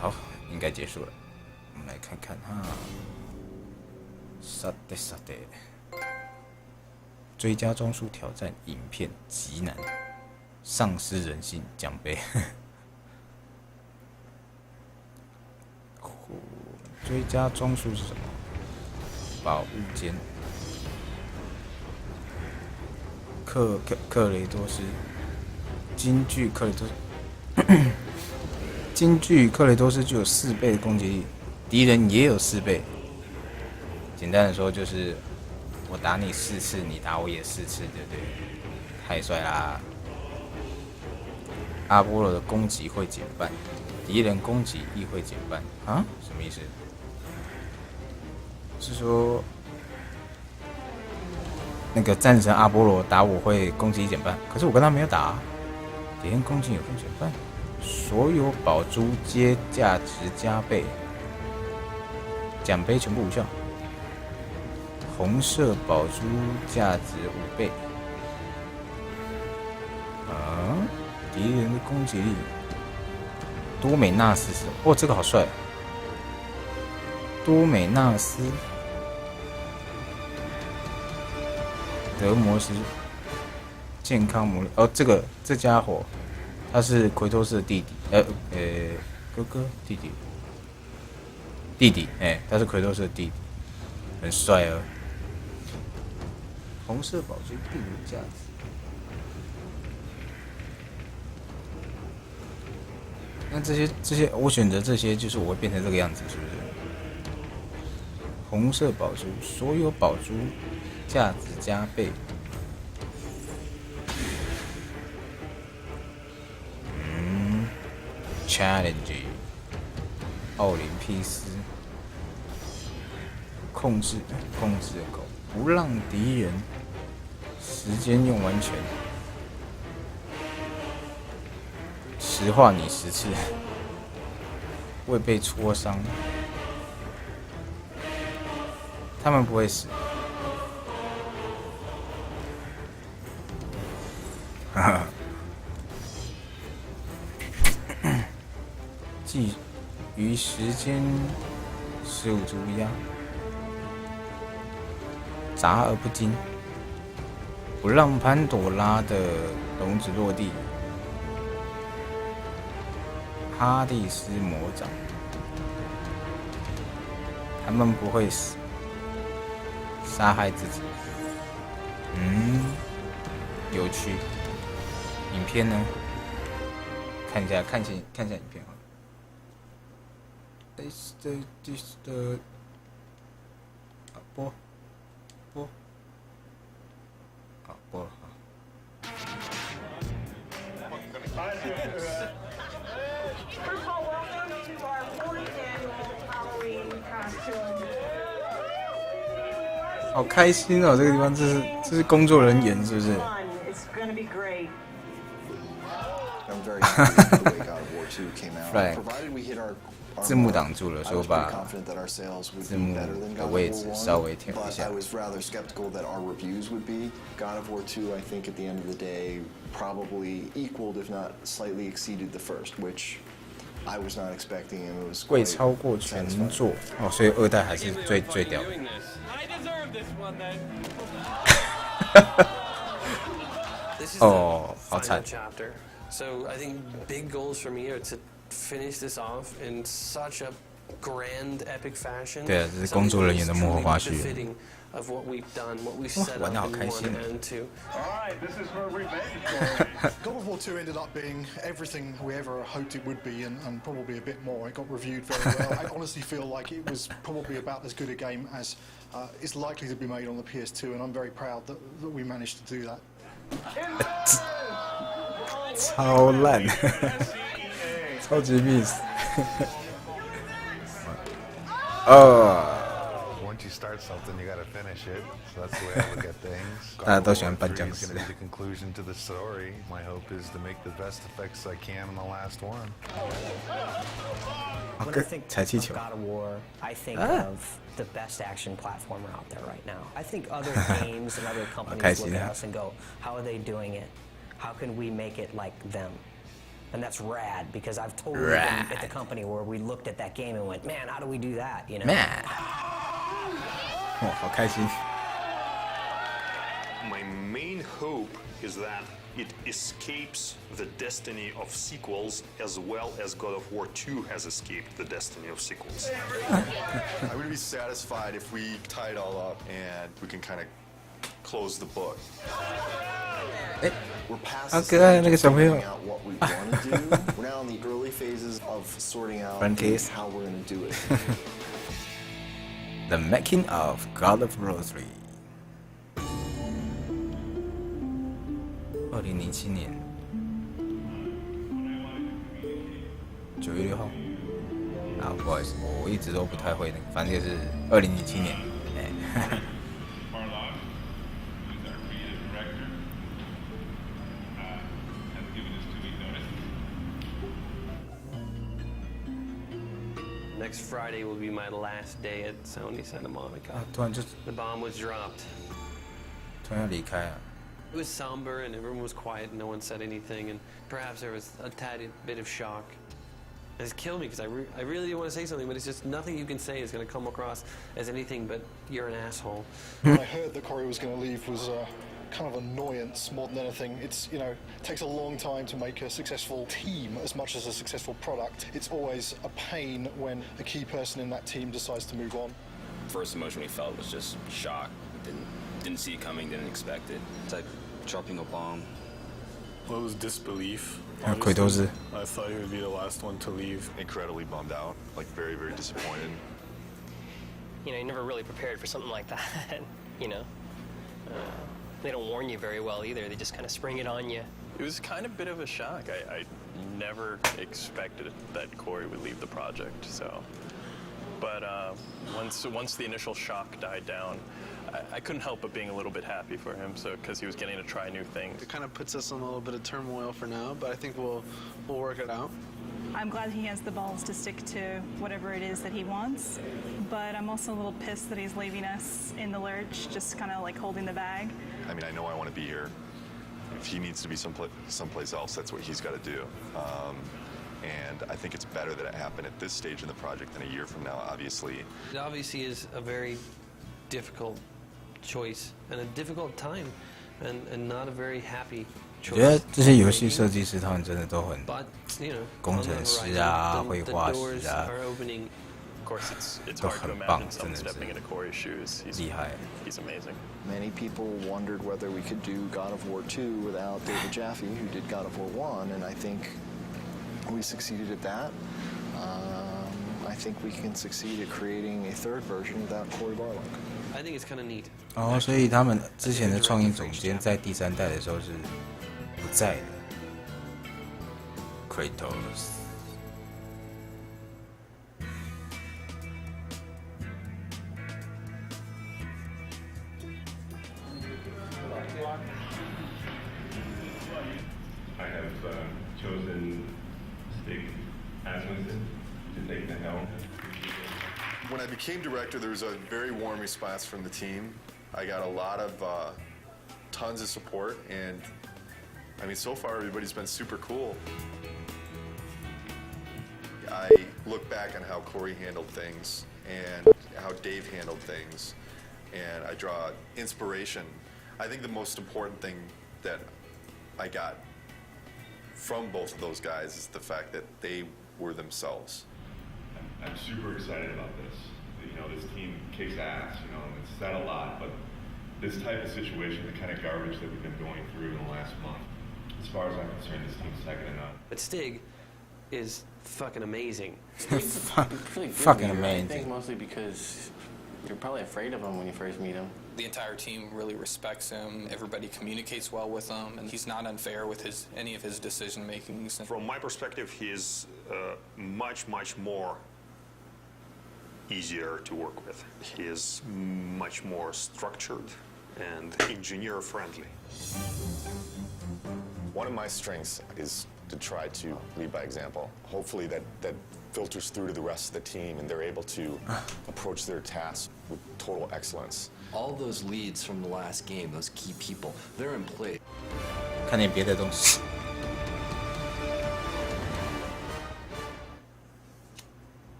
好，应该结束了。我们来看看哈。さてさて。最佳装束挑战影片极难，丧失人性奖杯。最佳装束是什么？宝物间。克雷多斯，京剧克雷多斯，京剧克雷多斯具有4倍的攻击力，敌人也有4倍。简单的说就是。我打你4次，你打我也4次，对不对？太帅啦！阿波罗的攻击会减半，敌人攻击亦会减半啊？什么意思？是说那个战神阿波罗打我会攻击减半，可是我跟他没有打，敌人攻击也会减半。所有宝珠皆价值加倍，奖杯全部无效。红色宝珠价值5倍。敌人的攻击力。多美纳斯是哦，这个好帅。多美纳斯，德摩斯，健康魔力哦，这家伙，他是奎托斯的弟弟，哥哥弟弟，他是奎托斯的弟弟，很帅哦。红色宝珠并无价值。那这些，我选择这些，就是我会变成这个样子，是不是？红色宝珠，所有宝珠价值加倍。Challenge， 奥林匹斯，控制的狗，不让敌人时间用完全。石化你10次，未被戳伤，他们不会死。既于时间15株一样，杂而不精，不让潘朵拉的笼子落地。哈蒂斯魔掌，他们不会死，杀害自己。有趣。影片呢？看一下影片好了。This the 播，好播了啊。First of all, welcome to our 4th annual Halloween costume. 好开心哦！这个地方，这是工作人员是不是？ It's gonna be great. I'm very happy with the way God of War 2 came out. Right. Provided we hit our 字幕挡住了，所以我 I was 把 pretty confident that our sales would 字 be 幕 better than 的 God 位 of 置 War 稍 1, 微调一 but 下 I。was rather skeptical that our reviews would be. God of War 2, I think at the end of the day, probably equaled, if not slightly exceeded the first, which I was not expecting, and it was 贵 quite 超过全 satisfying. 作哦，所以2代还是最屌的。 I deserve this one then. This is Oh, the final outside. chapter. So I think big goals for me are to finish this off in such a grand, epic fashion. 对啊，这是工作人员的幕后花絮。 Befitting of what we've done, what we've set up 玩得好 in 开 1心。 and 2. Alright, this is her revenge story. God of War 2 ended up being everything we ever hoped it would be, and probably a bit more. It got reviewed very well. I honestly feel like it was probably about as good a game as is likely to be made on the PS2, and I'm very proud that we managed to do that. 超烂，超级 miss。Once you start something, you gotta finish it. So that's the way I look at things. 大家都喜欢 God 颁 of 奖 War 3 is 词 gonna。be the conclusion to the story. My hope is to make the best effects I can on the last one. 好 When I 跟 think 踩气 of 球。 God of War, I think of the best action platformer out there right now. I think other games and other companies look at us and go, how are they doing it? How can we make it like them? And that's rad, because I've totally been at the company where we looked at that game and went, man, how do we do that? You know? Man，哦，好开心。 My main hope is that it escapes the destiny of sequels as well as God of War 2 has escaped the destiny of sequels. I would be satisfied if we tie it all up and we can kind of close the book. 哎， We're past 好 the 可爱 stage 那个 of 小朋友 figuring。out what we want to do. We're now in the early phases of sorting out Front case. how we're going to do it. The making of God of War 3。2007年9月6号。啊，不好意思，我一直都不太会那个，反正就是2007年。哎。Next Friday will be my last day at Sony Santa Monica. 啊，突然就 The bomb was dropped. 突然要离开啊。 It was somber and everyone was quiet and no one said anything, and perhaps there was a tiny bit of shock. It's killed me because I really want to say something, but it's just nothing you can say is going to come across as anything but you're an asshole. When I heard that Corey was going to leave was kind of annoyance more than anything. It's, you know, it takes a long time to make a successful team as much as a successful product. It's always a pain when a key person in that team decides to move on. First emotion we felt was just shock. Didn't see it coming, didn't expect it. It's like dropping a bomb. Well, it was disbelief. 还有鬼斗士。 I thought he would be the last one to leave. Incredibly bummed out, like very, very disappointed. You know, you're never really prepared for something like that, you know? They don't warn you very well either. They just kind of spring it on you. It was kind of a bit of a shock. I never expected that Corey would leave the project, so. But once the initial shock died down, I couldn't help but being a little bit happy for him, so because he was getting to try new things. It kind of puts us in a little bit of turmoil for now, but I think we'll work it out. I'm glad he has the balls to stick to whatever it is that he wants, but I'm also a little pissed that he's leaving us in the lurch, just kind of like holding the bag. I mean, I know I want to be here. If he needs to be someplace else, that's what he's got to do. And I think it's better that it happened at this stage in the project than a year from now, obviously. It obviously is a very difficult choice and a difficult time and not a very happy choice. 我觉得这些游戏设计师他们真的都很工程师啊、绘画师啊， Of course, it's 都 hard to 很棒， imagine 真 someone 的是 stepping into Corey's shoes. He's 厉害。 He's amazing. Many people wondered whether we could do God of War 2 without David Jaffe, who did God of War 1, and I think we succeeded at that. I think we can succeed at creating a third version without Corey Barlog. I think it's kind of neat. 哦，所以他们之前的创意总监在第3代的时候是不在的。Kratos。 I have chosen Stig Asmussen to take the helm. When I became director, there was a very warm response from the team. I got a lot of tons of support, and I mean, so far everybody's been super cool. I look back on how Corey handled things and how Dave handled things, and I draw inspiration. I think the most important thing that I got from both of those guys is the fact that they were themselves. I'm super excited about this. You know, this team kicks ass, you know, and it's said a lot, but this type of situation, the kind of garbage that we've been going through in the last month, as far as I'm concerned, this team's second to none. But Stig is fucking amazing. Fucking amazing. I think mostly because you're probably afraid of him when you first meet him. The entire team really respects him. Everybody communicates well with him, and he's not unfair with any of his decision makings. From my perspective, he is much more easier to work with. He is much more structured and engineer friendly. One of my strengths is to try to lead by example. Hopefully that filters through to the rest of the team and they're able to approach their tasks with total excellence. All those leads from the last game, those key people, they're in play. 看点别的东西。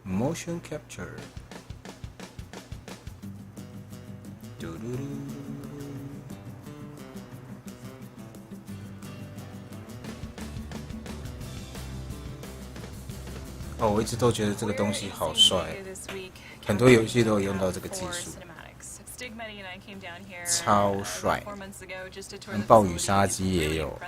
Motion capture。嘟嘟嘟。哦，我一直都觉得这个东西好帅，很多游戏都有用到这个技术。 超帅，跟暴雨杀机也有。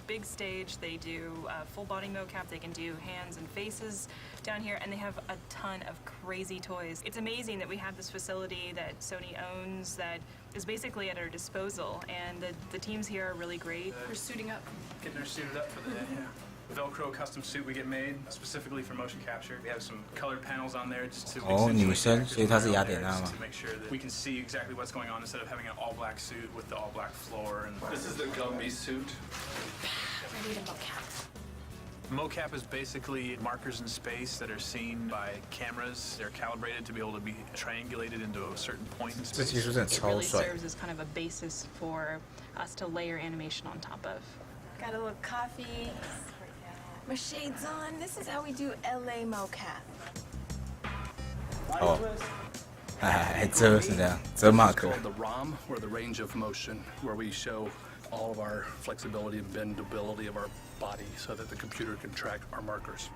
Big stage. They do full body mocap. They can do hands and faces down here, and they have a ton of crazy toys. It's amazing that we have this facility that Sony owns that is basically at our disposal, and the teams here are really great. We're suiting up, getting her suited up for the day. Yeah. Velcro custom suit we get made specifically for motion capture. We have some colored panels on there just to女生，所以她是雅典娜嘛。 to make sure that we can see exactly what's going on instead of having an all black suit with the all black floor. And this is the Gumby suit. Ready to mocap. Mocap is basically markers in space that are seen by cameras. They're calibrated to be able to be triangulated into a certain point in space. It really serves as kind of a basis for us to layer animation on top of. Got a little coffee. My shades on. This is how we do LA mocap. 哦，还遮是这样，遮 mark。 It's called the ROM, or the range of motion, where we show all of our flexibility and bendability of our body so that the computer can track our markers.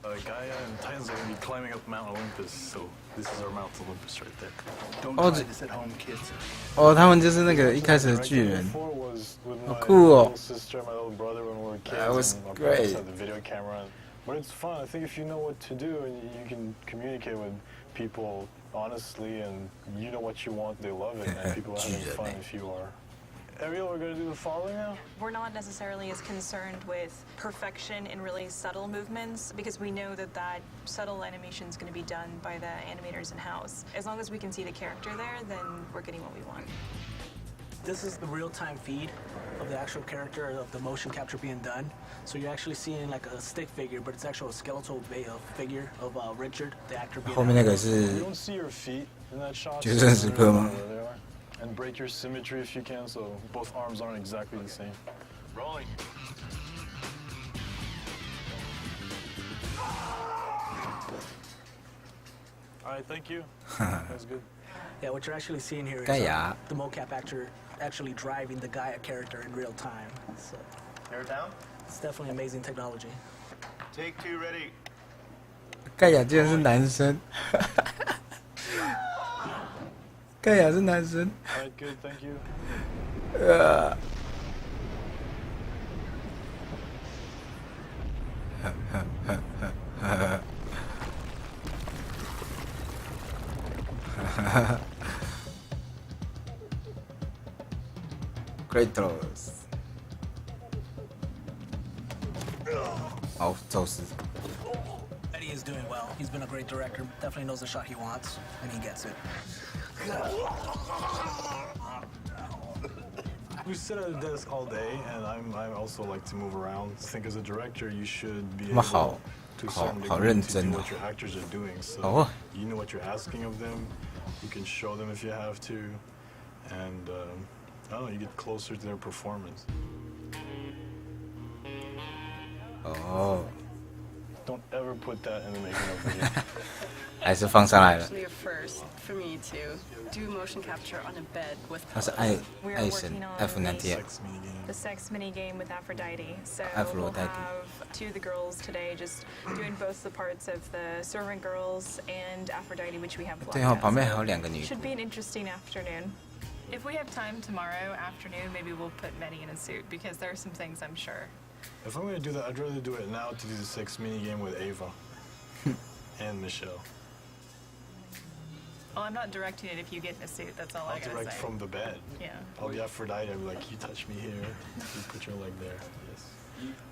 Gaia and Titans are going to be climbing up Mount Olympus, so this is our Mount Olympus right there. Don't Oh, try this at home, kids. 哦，他们就是那个一开始的巨人，好酷哦 My sister, my little brother when we were kids. That was and my great. parents had the video camera. But it's fun. I think if you know what to do and you can communicate with people honestly and you know what you want, they love it. And people are having fun if you are. Ariel, we're going to do the following now? We're not necessarily as concerned with perfection in really subtle movements because we know that subtle animation is going to be done by the animators in-house. As long as we can see the character there, then we're getting what we want. This is the real-time feed of the actual character of the motion capture being done. So you're actually seeing like a stick figure, but it's actually a skeletal figure of Richard, the actor. 后面那个是 You don't see your feet in that shot. 决胜时刻吗？ and break your symmetry if you can, so both arms aren't exactly the same. Rolling. All right, thank you. That's good. Yeah, what you're actually seeing here is Gaia. the mocap actor actually driving the Gaia character in real time. So Hair down. it's definitely amazing technology. Take 2, ready. 盖亚竟然是男生，盖亚是男生。 All right, good, thank you. Kratos， 好，宙斯。 Eddie is doing well. He's been a great director. Definitely knows the shot he wants, and he gets it. We sit at a desk all day, and I also like to move around. I think as a director, you should be 哇， able 好， to 好 some 好 degree 认 to 真 do 哦 what。your actors are doing. So 哦 you know what you're asking of them. You can show them if you have to, and I don't know. You get closer to their performance. 哦， Don't ever put that in the making of video. 还是放上来了。 Actually, a first for me to do motion capture on a bed with 他是 pillows. 爱神 F98。 The sex mini game with Aphrodite. So Aphrodite. we'll have 2 of the girls today just doing both the parts of the servant girls and Aphrodite, which we have 对哦， blocked 旁 out. 边还有2个女的。 Should be an interesting afternoon. If we have time tomorrow afternoon, maybe we'll put Medi in a suit because there are some things I'm sure. If I'm gonna do that, I'd rather do it now to do the 6 mini game with Ava and Michelle. Well, I'm not directing it if you get in a suit. That's all I I'll gotta direct say. from the bed. Yeah. I'll be Aphrodite. I'll be like, you touch me here. You put your leg there. Yes.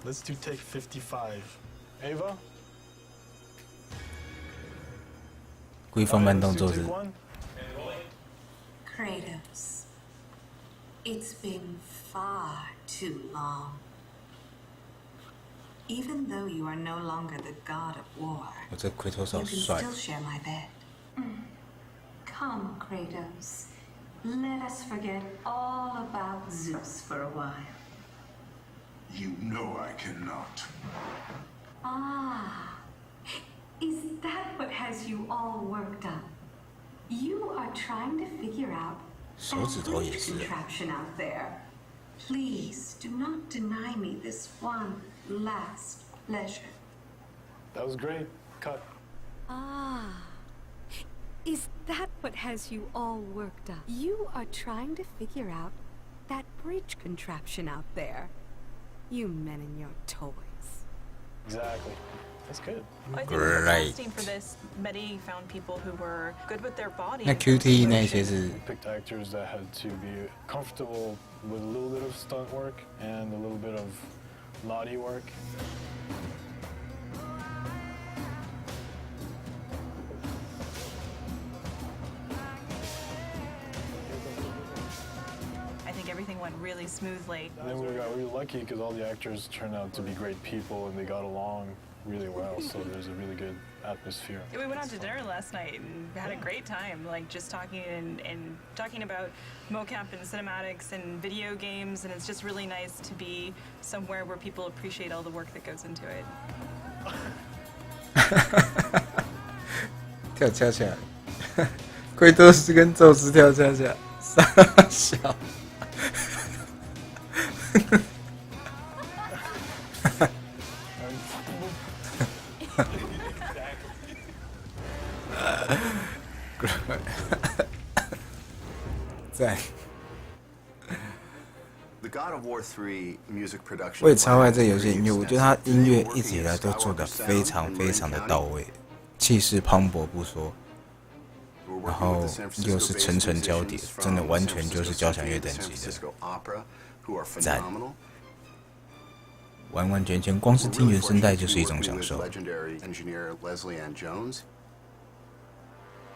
Let's do take 55. Ava? 规范慢动作 Take 是 one. Kratos, it's been far too long. Even though you are no longer the god of war, 我这盔头 you 手 can 帅。 still share my bed. Come, Kratos. Let us forget all about Zeus for a while. You know I cannot. Ah, is that what has you all worked up? You are trying to figure out 手指头也 that 是。 contraption out there. Please do not deny me this one last pleasure. That was great. Cut. Ah. Is that what has you all worked up? You are trying to figure out that bridge contraption out there. You men and your toys. Exactly. That's good. I think the casting for this, Medi found people who were good with their body. 那 QT 那些是 Picked actors that had to be comfortable with a little bit of stunt work and a little bit of naughty work. I think everything went really smoothly. And then we got really lucky because all the actors turned out to be great people and they got along really well. So there's a really good atmosphere. Yeah, we went out to dinner last night and had a great time, like just talking and talking about mocap and cinematics and video games, and it's just really nice to be somewhere where people appreciate all the work that goes into it. 跳恰恰，奎多斯跟宙斯跳恰恰，傻笑。在。 The God of War 3 music production. 我也超爱这游戏音乐，我觉得它音乐一直以来都做得非常非常的到位，气势磅礴不说，然后又是层层交叠，真的完全就是交响乐等级的，赞，完完全全光是听原声带就是一种享受。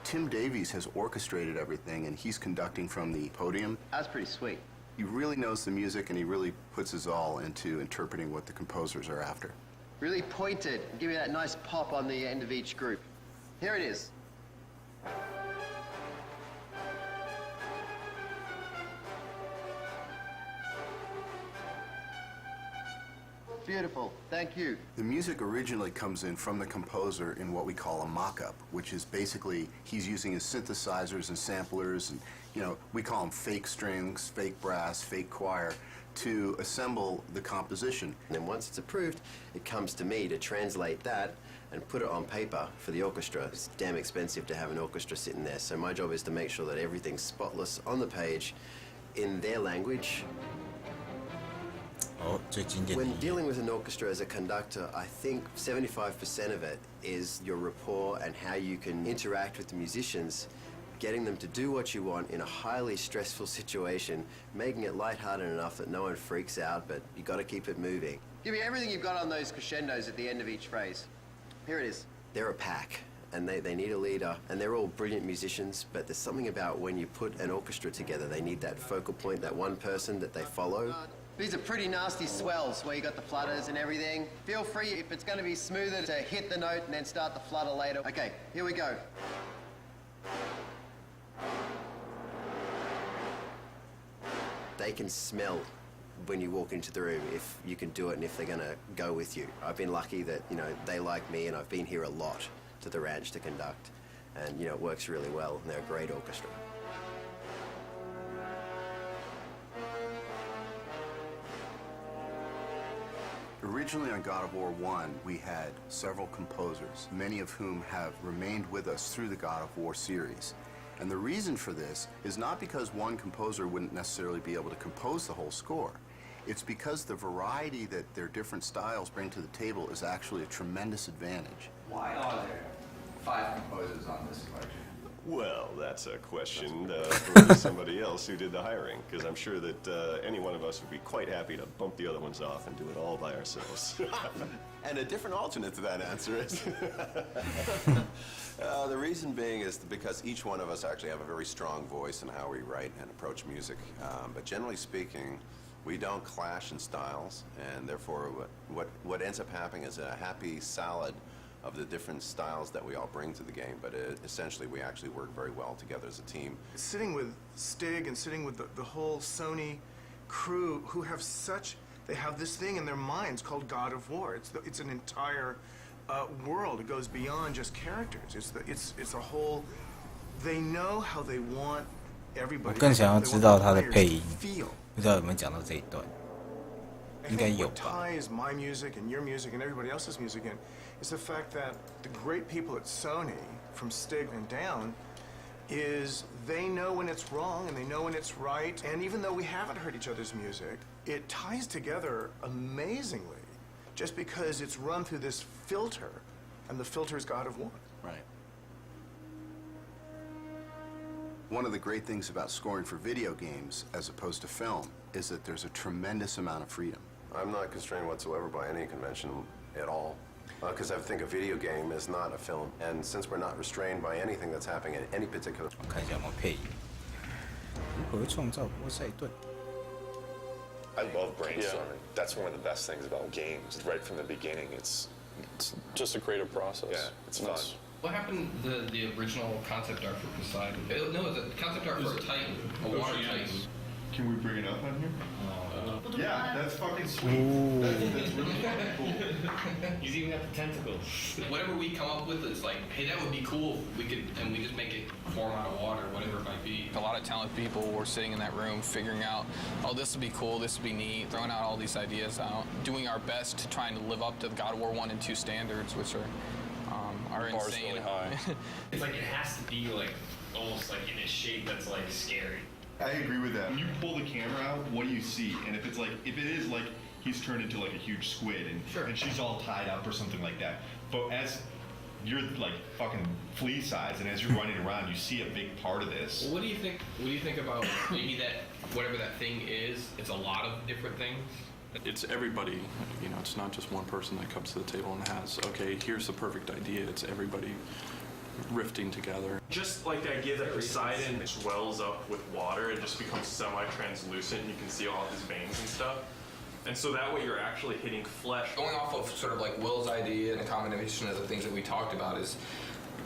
Tim Davies has orchestrated everything, and he's conducting from the podium. That's pretty sweet. He really knows the music, and he really puts his all into interpreting what the composers are after. Really pointed. Give me that nice pop on the end of each group. Here it is. Beautiful. Thank you. The music originally comes in from the composer in what we call a mock-up, which is basically he's using his synthesizers and samplers, and we call them fake strings, fake brass, fake choir, to assemble the composition. And then once it's approved, it comes to me to translate that and put it on paper for the orchestra. It's damn expensive to have an orchestra sitting there, so my job is to make sure that everything's spotless on the page in their language. When dealing with an orchestra as a conductor, I think 75% of it is your rapport and how you can interact with the musicians, getting them to do what you want in a highly stressful situation, making it lighthearted enough that no one freaks out, but you got to keep it moving. Give me everything you've got on those crescendos at the end of each phrase. Here it is. They're a pack, and they need a leader, and they're all brilliant musicians, but there's something about when you put an orchestra together, they need that focal point, that one person that they follow. These are pretty nasty swells where you got the flutters and everything. Feel free, if it's going to be smoother, to hit the note and then start the flutter later. Okay, here we go. They can smell when you walk into the room if you can do it and if they're going to go with you. I've been lucky that, they like me, and I've been here a lot to the ranch to conduct. And, it works really well, and they're a great orchestra. Originally on God of War 1, we had several composers, many of whom have remained with us through the God of War series. And the reason for this is not because one composer wouldn't necessarily be able to compose the whole score. It's because the variety that their different styles bring to the table is actually a tremendous advantage. Why are there 5 composers on this collection? Well, that's a question for somebody else who did the hiring, because I'm sure that any one of us would be quite happy to bump the other ones off and do it all by ourselves. And a different alternate to that answer is the reason being is because each one of us actually have a very strong voice in how we write and approach music. But generally speaking, we don't clash in styles, and therefore what ends up happening is a happy salad of the different styles that we all bring to the game, but essentially we actually work very well together as a team. Sitting with Stig and sitting with the whole Sony crew who have they have this thing in their minds called God of War. It's an entire world. It goes beyond just characters. It's a whole, they know how they want everybody. 我更想要知道他的配音，不知道有没有讲到这一段，应该有吧。 What ties my music and your music and everybody else's music in is the fact that the great people at Sony, from Stig and down, is they know when it's wrong and they know when it's right. And even though we haven't heard each other's music, it ties together amazingly just because it's run through this filter, and the filter is God of War. Right. One of the great things about scoring for video games as opposed to film is that there's a tremendous amount of freedom. I'm not constrained whatsoever by any convention at all. Because I think a video game is not a film, and since we're not restrained by anything that's happening in any particular. 我看一下有没有配音。如何创造波塞顿？ I love brainstorming. That's one of the best things about games. Right from the beginning, it's just a creative process. Yeah, it's fun. What happened to the original concept art for Poseidon? No, the concept art for a Titan, a water Titan. Can we bring it up on here? Yeah, that's fucking sweet. That's really fucking cool. He's even got the tentacles. Whatever we come up with is like, hey, that would be cool. We just make it form out of water, whatever it might be. A lot of talented people were sitting in that room figuring out, oh, this would be cool, this would be neat, throwing out all these ideas out, doing our best to trying to live up to the God of War 1 and 2 standards, which are insane. Really high. It's like it has to be like almost like in a shape that's like scary. I agree with that. When you pull the camera out, what do you see? And if it is like he's turned into like a huge squid and she's all tied up or something like that. But as you're like fucking flea size, and as you're running around, you see a big part of this. Well, what do you think about maybe that whatever that thing is? It's a lot of different things. It's everybody, it's not just one person that comes to the table and has, okay, here's the perfect idea. It's everybody rifting together. Just like the idea that Poseidon swells up with water and just becomes semi-translucent, and you can see all of his veins and stuff. And so that way you're actually hitting flesh. Going off of sort of like Will's idea and a combination of the things that we talked about is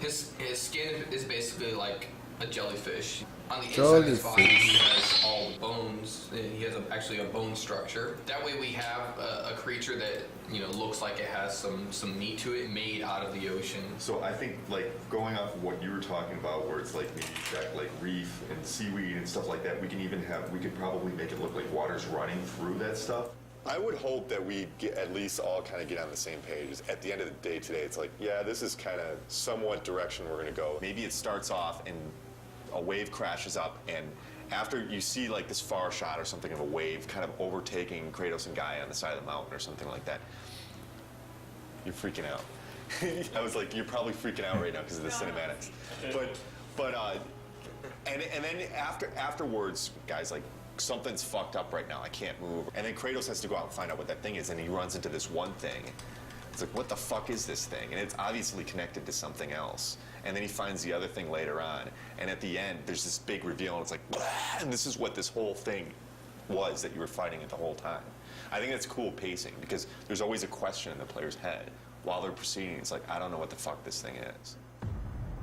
his skin is basically like a jellyfish. On the inside of his body, he has all the bones. He has actually a bone structure. That way, we have a creature that looks like it has some meat to it, made out of the ocean. So I think like going off of what you were talking about, where it's like maybe check like reef and seaweed and stuff like that. We could probably make it look like water's running through that stuff. I would hope that we at least all kind of get on the same page. At the end of the day today, it's like, yeah, this is kind of somewhat direction we're going to go. Maybe it starts off and a wave crashes up, and after you see like this far shot or something of a wave kind of overtaking Kratos and Gaia on the side of the mountain or something like that, you're freaking out. I was like, you're probably freaking out right now because of the cinematics. And then afterwards, guys, like, something's fucked up right now. I can't move. And then Kratos has to go out and find out what that thing is, and he runs into this one thing. It's like, what the fuck is this thing? And it's obviously connected to something else. And then he finds the other thing later on. And at the end, there's this big reveal, and it's like, blah, and this is what this whole thing was that you were fighting it the whole time. I think that's cool pacing, because there's always a question in the player's head while they're proceeding. It's like, I don't know what the fuck this thing is.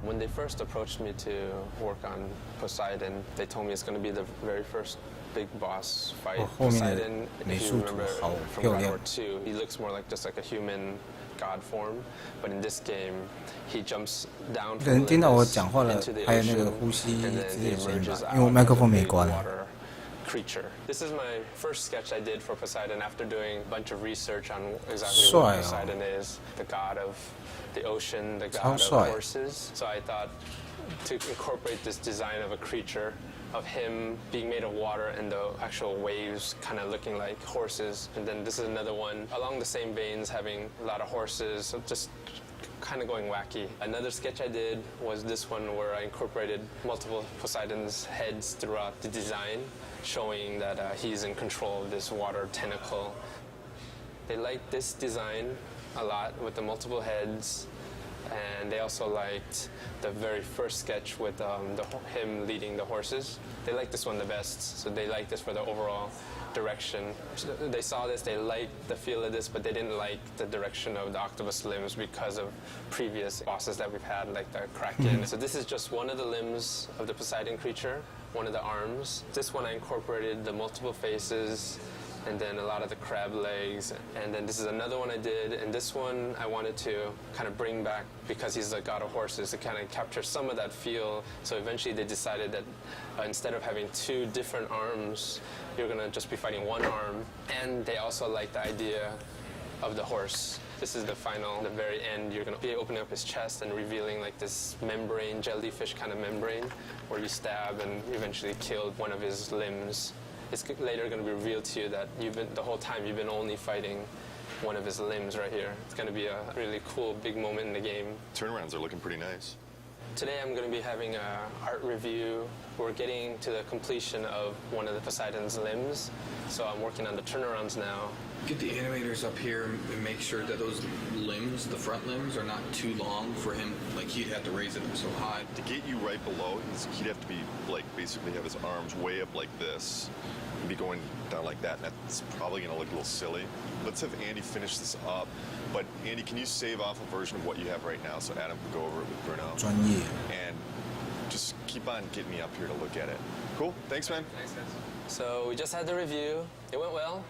When they first approached me to work on Poseidon, they told me it's going to be the very first big boss fight. Poseidon, if you remember from God of War 2, he looks more like just like a human god form, but in this game, he jumps down from the into the ocean, and then he emerges out as a big water creature. This is my first sketch I did for Poseidon after doing a bunch of research on exactly what Poseidon is, the god of the ocean, the god of horses. So I thought to incorporate this design of a creature, of him being made of water and the actual waves kind of looking like horses. And then this is another one along the same veins, having a lot of horses, so just kind of going wacky. Another sketch I did was this one where I incorporated multiple Poseidon's heads throughout the design, showing that he's in control of this water tentacle. They liked this design a lot with the multiple heads, and they also liked the very first sketch with him leading the horses. They liked this one the best, so they liked this for the overall direction. So they saw this, they liked the feel of this, but they didn't like the direction of the octopus limbs because of previous bosses that we've had, like the Kraken. So this is just one of the limbs of the Poseidon creature, one of the arms. This one I incorporated the multiple faces, and then a lot of the crab legs. And then this is another one I did, and this one I wanted to kind of bring back, because he's a god of horses, to kind of capture some of that feel. So eventually they decided that instead of having two different arms, you're gonna just be fighting one arm. And they also like the idea of the horse. This is the final, the very end, you're gonna be opening up his chest and revealing like this membrane, jellyfish kind of membrane, where you stab and eventually kill one of his limbs. It's later going to be revealed to you that the whole time you've been only fighting one of his limbs right here. It's going to be a really cool, big moment in the game. Turnarounds are looking pretty nice. Today I'm going to be having an art review. We're getting to the completion of one of the Poseidon's limbs, so I'm working on the turnarounds now. Get the animators up here and make sure that those limbs, the front limbs, are not too long for him. Like, he'd have to raise it up so high. To get you right below, he'd have to be, like, basically have his arms way up like this and be going down like that, and that's probably going to look a little silly. Let's have Andy finish this up. But, Andy, can you save off a version of what you have right now so Adam can go over it with Bruno? And just keep on getting me up here to look at it. Cool? Thanks, man. Thanks, guys. So we just had the review. It went well.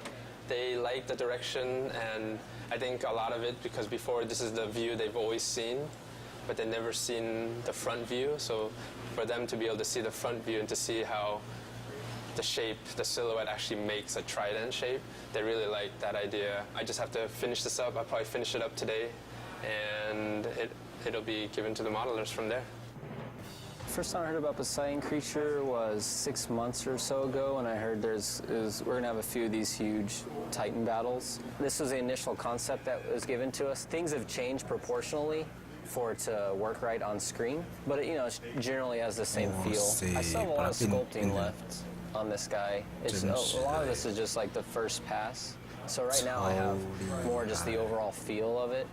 They liked the direction, and I think a lot of it because before this is the view they've always seen, but they've never seen the front view. So for them to be able to see the front view and to see how the shape, the silhouette actually makes a trident shape, they really like that idea. I just have to finish this up. I'll probably finish it up today, and it'll be given to the modelers from there. First time I heard about Poseidon creature was 6 months or so ago, and I heard we're gonna have a few of these huge Titan battles. This was the initial concept that was given to us. Things have changed proportionally for it to work right on screen, but it generally has the same feel. I still have a lot of sculpting left on this guy. A lot of this is just like the first pass. So right now I have more just the overall feel of it.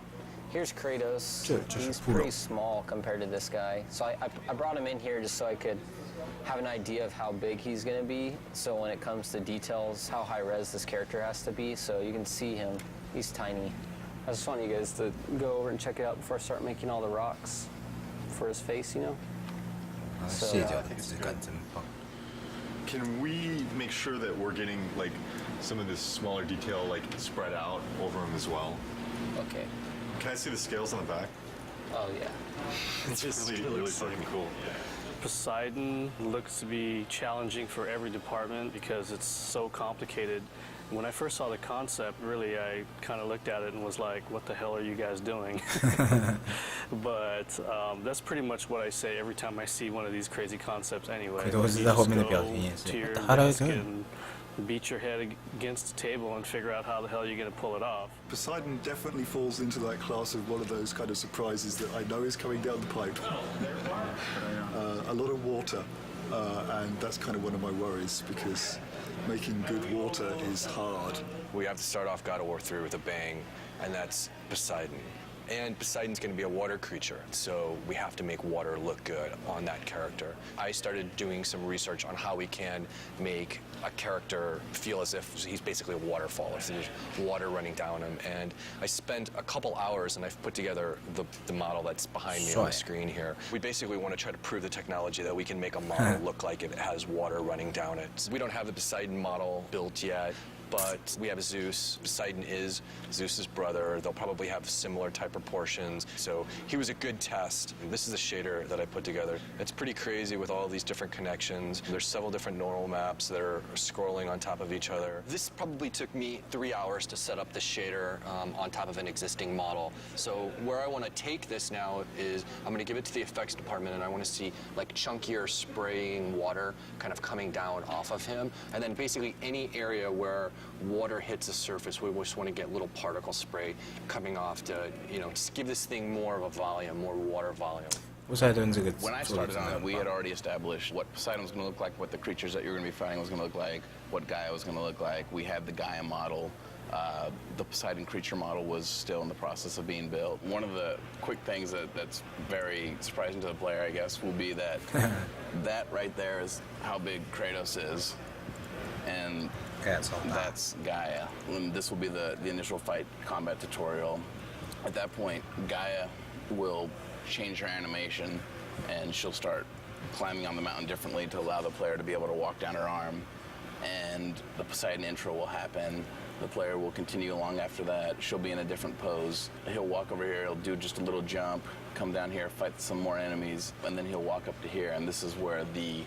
Here's Kratos. He's pretty small compared to this guy. So I brought him in here just so I could have an idea of how big he's going to be. So when it comes to details, how high res this character has to be. So you can see him. He's tiny. I just want you guys to go over and check it out before I start making all the rocks for his face, you know? 蟹脚的质感真棒。Can we make sure that we're getting like some of this smaller detail like spread out over them as well? Okay. Can I see the scales on the back? Oh yeah. It's really fucking cool. Poseidon looks to be challenging for every department because it's so complicated. When I first saw the concept, really, I kind of looked at it and was like, what the hell are you guys doing? But that's pretty much what I say every time I see one of these crazy concepts anyway. You just go to your desk and beat your head against the table and figure out how the hell you're going to pull it off. Poseidon definitely falls into that class of one of those kind of surprises that I know is coming down the pipe. A lot of water, and that's kind of one of my worries because making good water is hard. We have to start off God of War 3 with a bang, and that's Poseidon. And Poseidon's going to be a water creature, so we have to make water look good on that character. I started doing some research on how we can make a character feel as if he's basically a waterfall, if there's water running down him. And I spent a couple hours and I've put together the model that's behind me on the screen here. We basically want to try to prove the technology that we can make a model look like it has water running down it. We don't have the Poseidon model built yet, but we have Zeus. Poseidon is Zeus's brother. They'll probably have similar type proportions. So he was a good test. This is a shader that I put together. It's pretty crazy with all these different connections. There's several different neural maps that are scrolling on top of each other. This probably took me 3 hours to set up the shader on top of an existing model. So where I want to take this now is I'm going to give it to the effects department, and I want to see like chunkier spraying water kind of coming down off of him. And then basically any area where water hits the surface, we just want to get little particle spray coming off to, just give this thing more of a volume, more water volume. When I started on it, we had already established what Poseidon was going to look like, what the creatures that you were going to be fighting was going to look like, what Gaia was going to look like. We had the Gaia model. The Poseidon creature model was still in the process of being built. One of the quick things that's very surprising to the player, I guess, will be that that right there is how big Kratos is. And that's Gaia. And this will be the initial fight combat tutorial. At that point, Gaia will change her animation and she'll start climbing on the mountain differently to allow the player to be able to walk down her arm. And the Poseidon intro will happen. The player will continue along after that. She'll be in a different pose. He'll walk over here, he'll do just a little jump, come down here, fight some more enemies, and then he'll walk up to here, and this is where the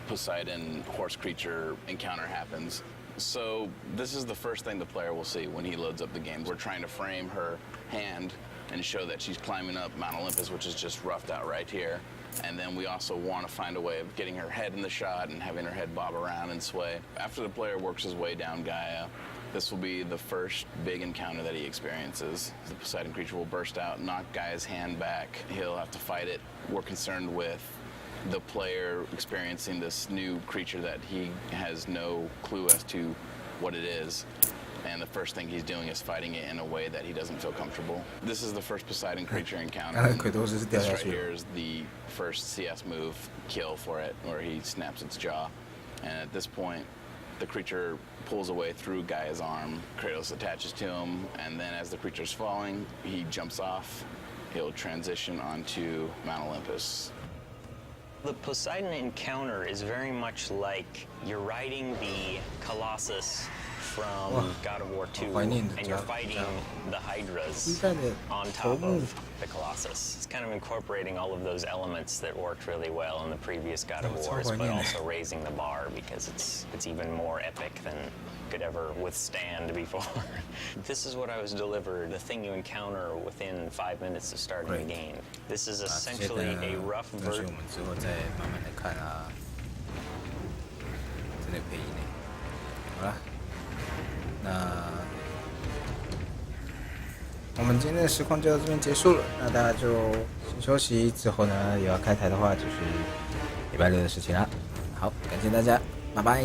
Poseidon horse creature encounter happens. So this is the first thing the player will see when he loads up the game. We're trying to frame her hand and show that she's climbing up Mount Olympus, which is just roughed out right here. And then we also want to find a way of getting her head in the shot and having her head bob around and sway. After the player works his way down Gaia, this will be the first big encounter that he experiences. The Poseidon creature will burst out, knock Gaia's hand back. He'll have to fight it. We're concerned with the player experiencing this new creature that he has no clue as to what it is. And the first thing he's doing is fighting it in a way that he doesn't feel comfortable. This is the first Poseidon creature encounter. This right here is the first CS move, kill for it, where he snaps its jaw. And at this point, the creature pulls away through Gaia's arm. Kratos attaches to him, and then as the creature's falling, he jumps off. He'll transition onto Mount Olympus. The Poseidon encounter is very much like you're riding the Colossus from God of War 2, and you're fighting the Hydras on top of the Colossus. It's kind of incorporating all of those elements that worked really well in the previous God of Wars, but also raising the bar because it's even more epic than could ever withstand before. This is what I was delivered, the thing you encounter within 5 minutes of starting the game. This is essentially a rough version. 那我们今天的实况就到这边结束了，那大家就先休息，之后呢，有要开台的话就是礼拜六的事情啦。好，感谢大家，拜拜。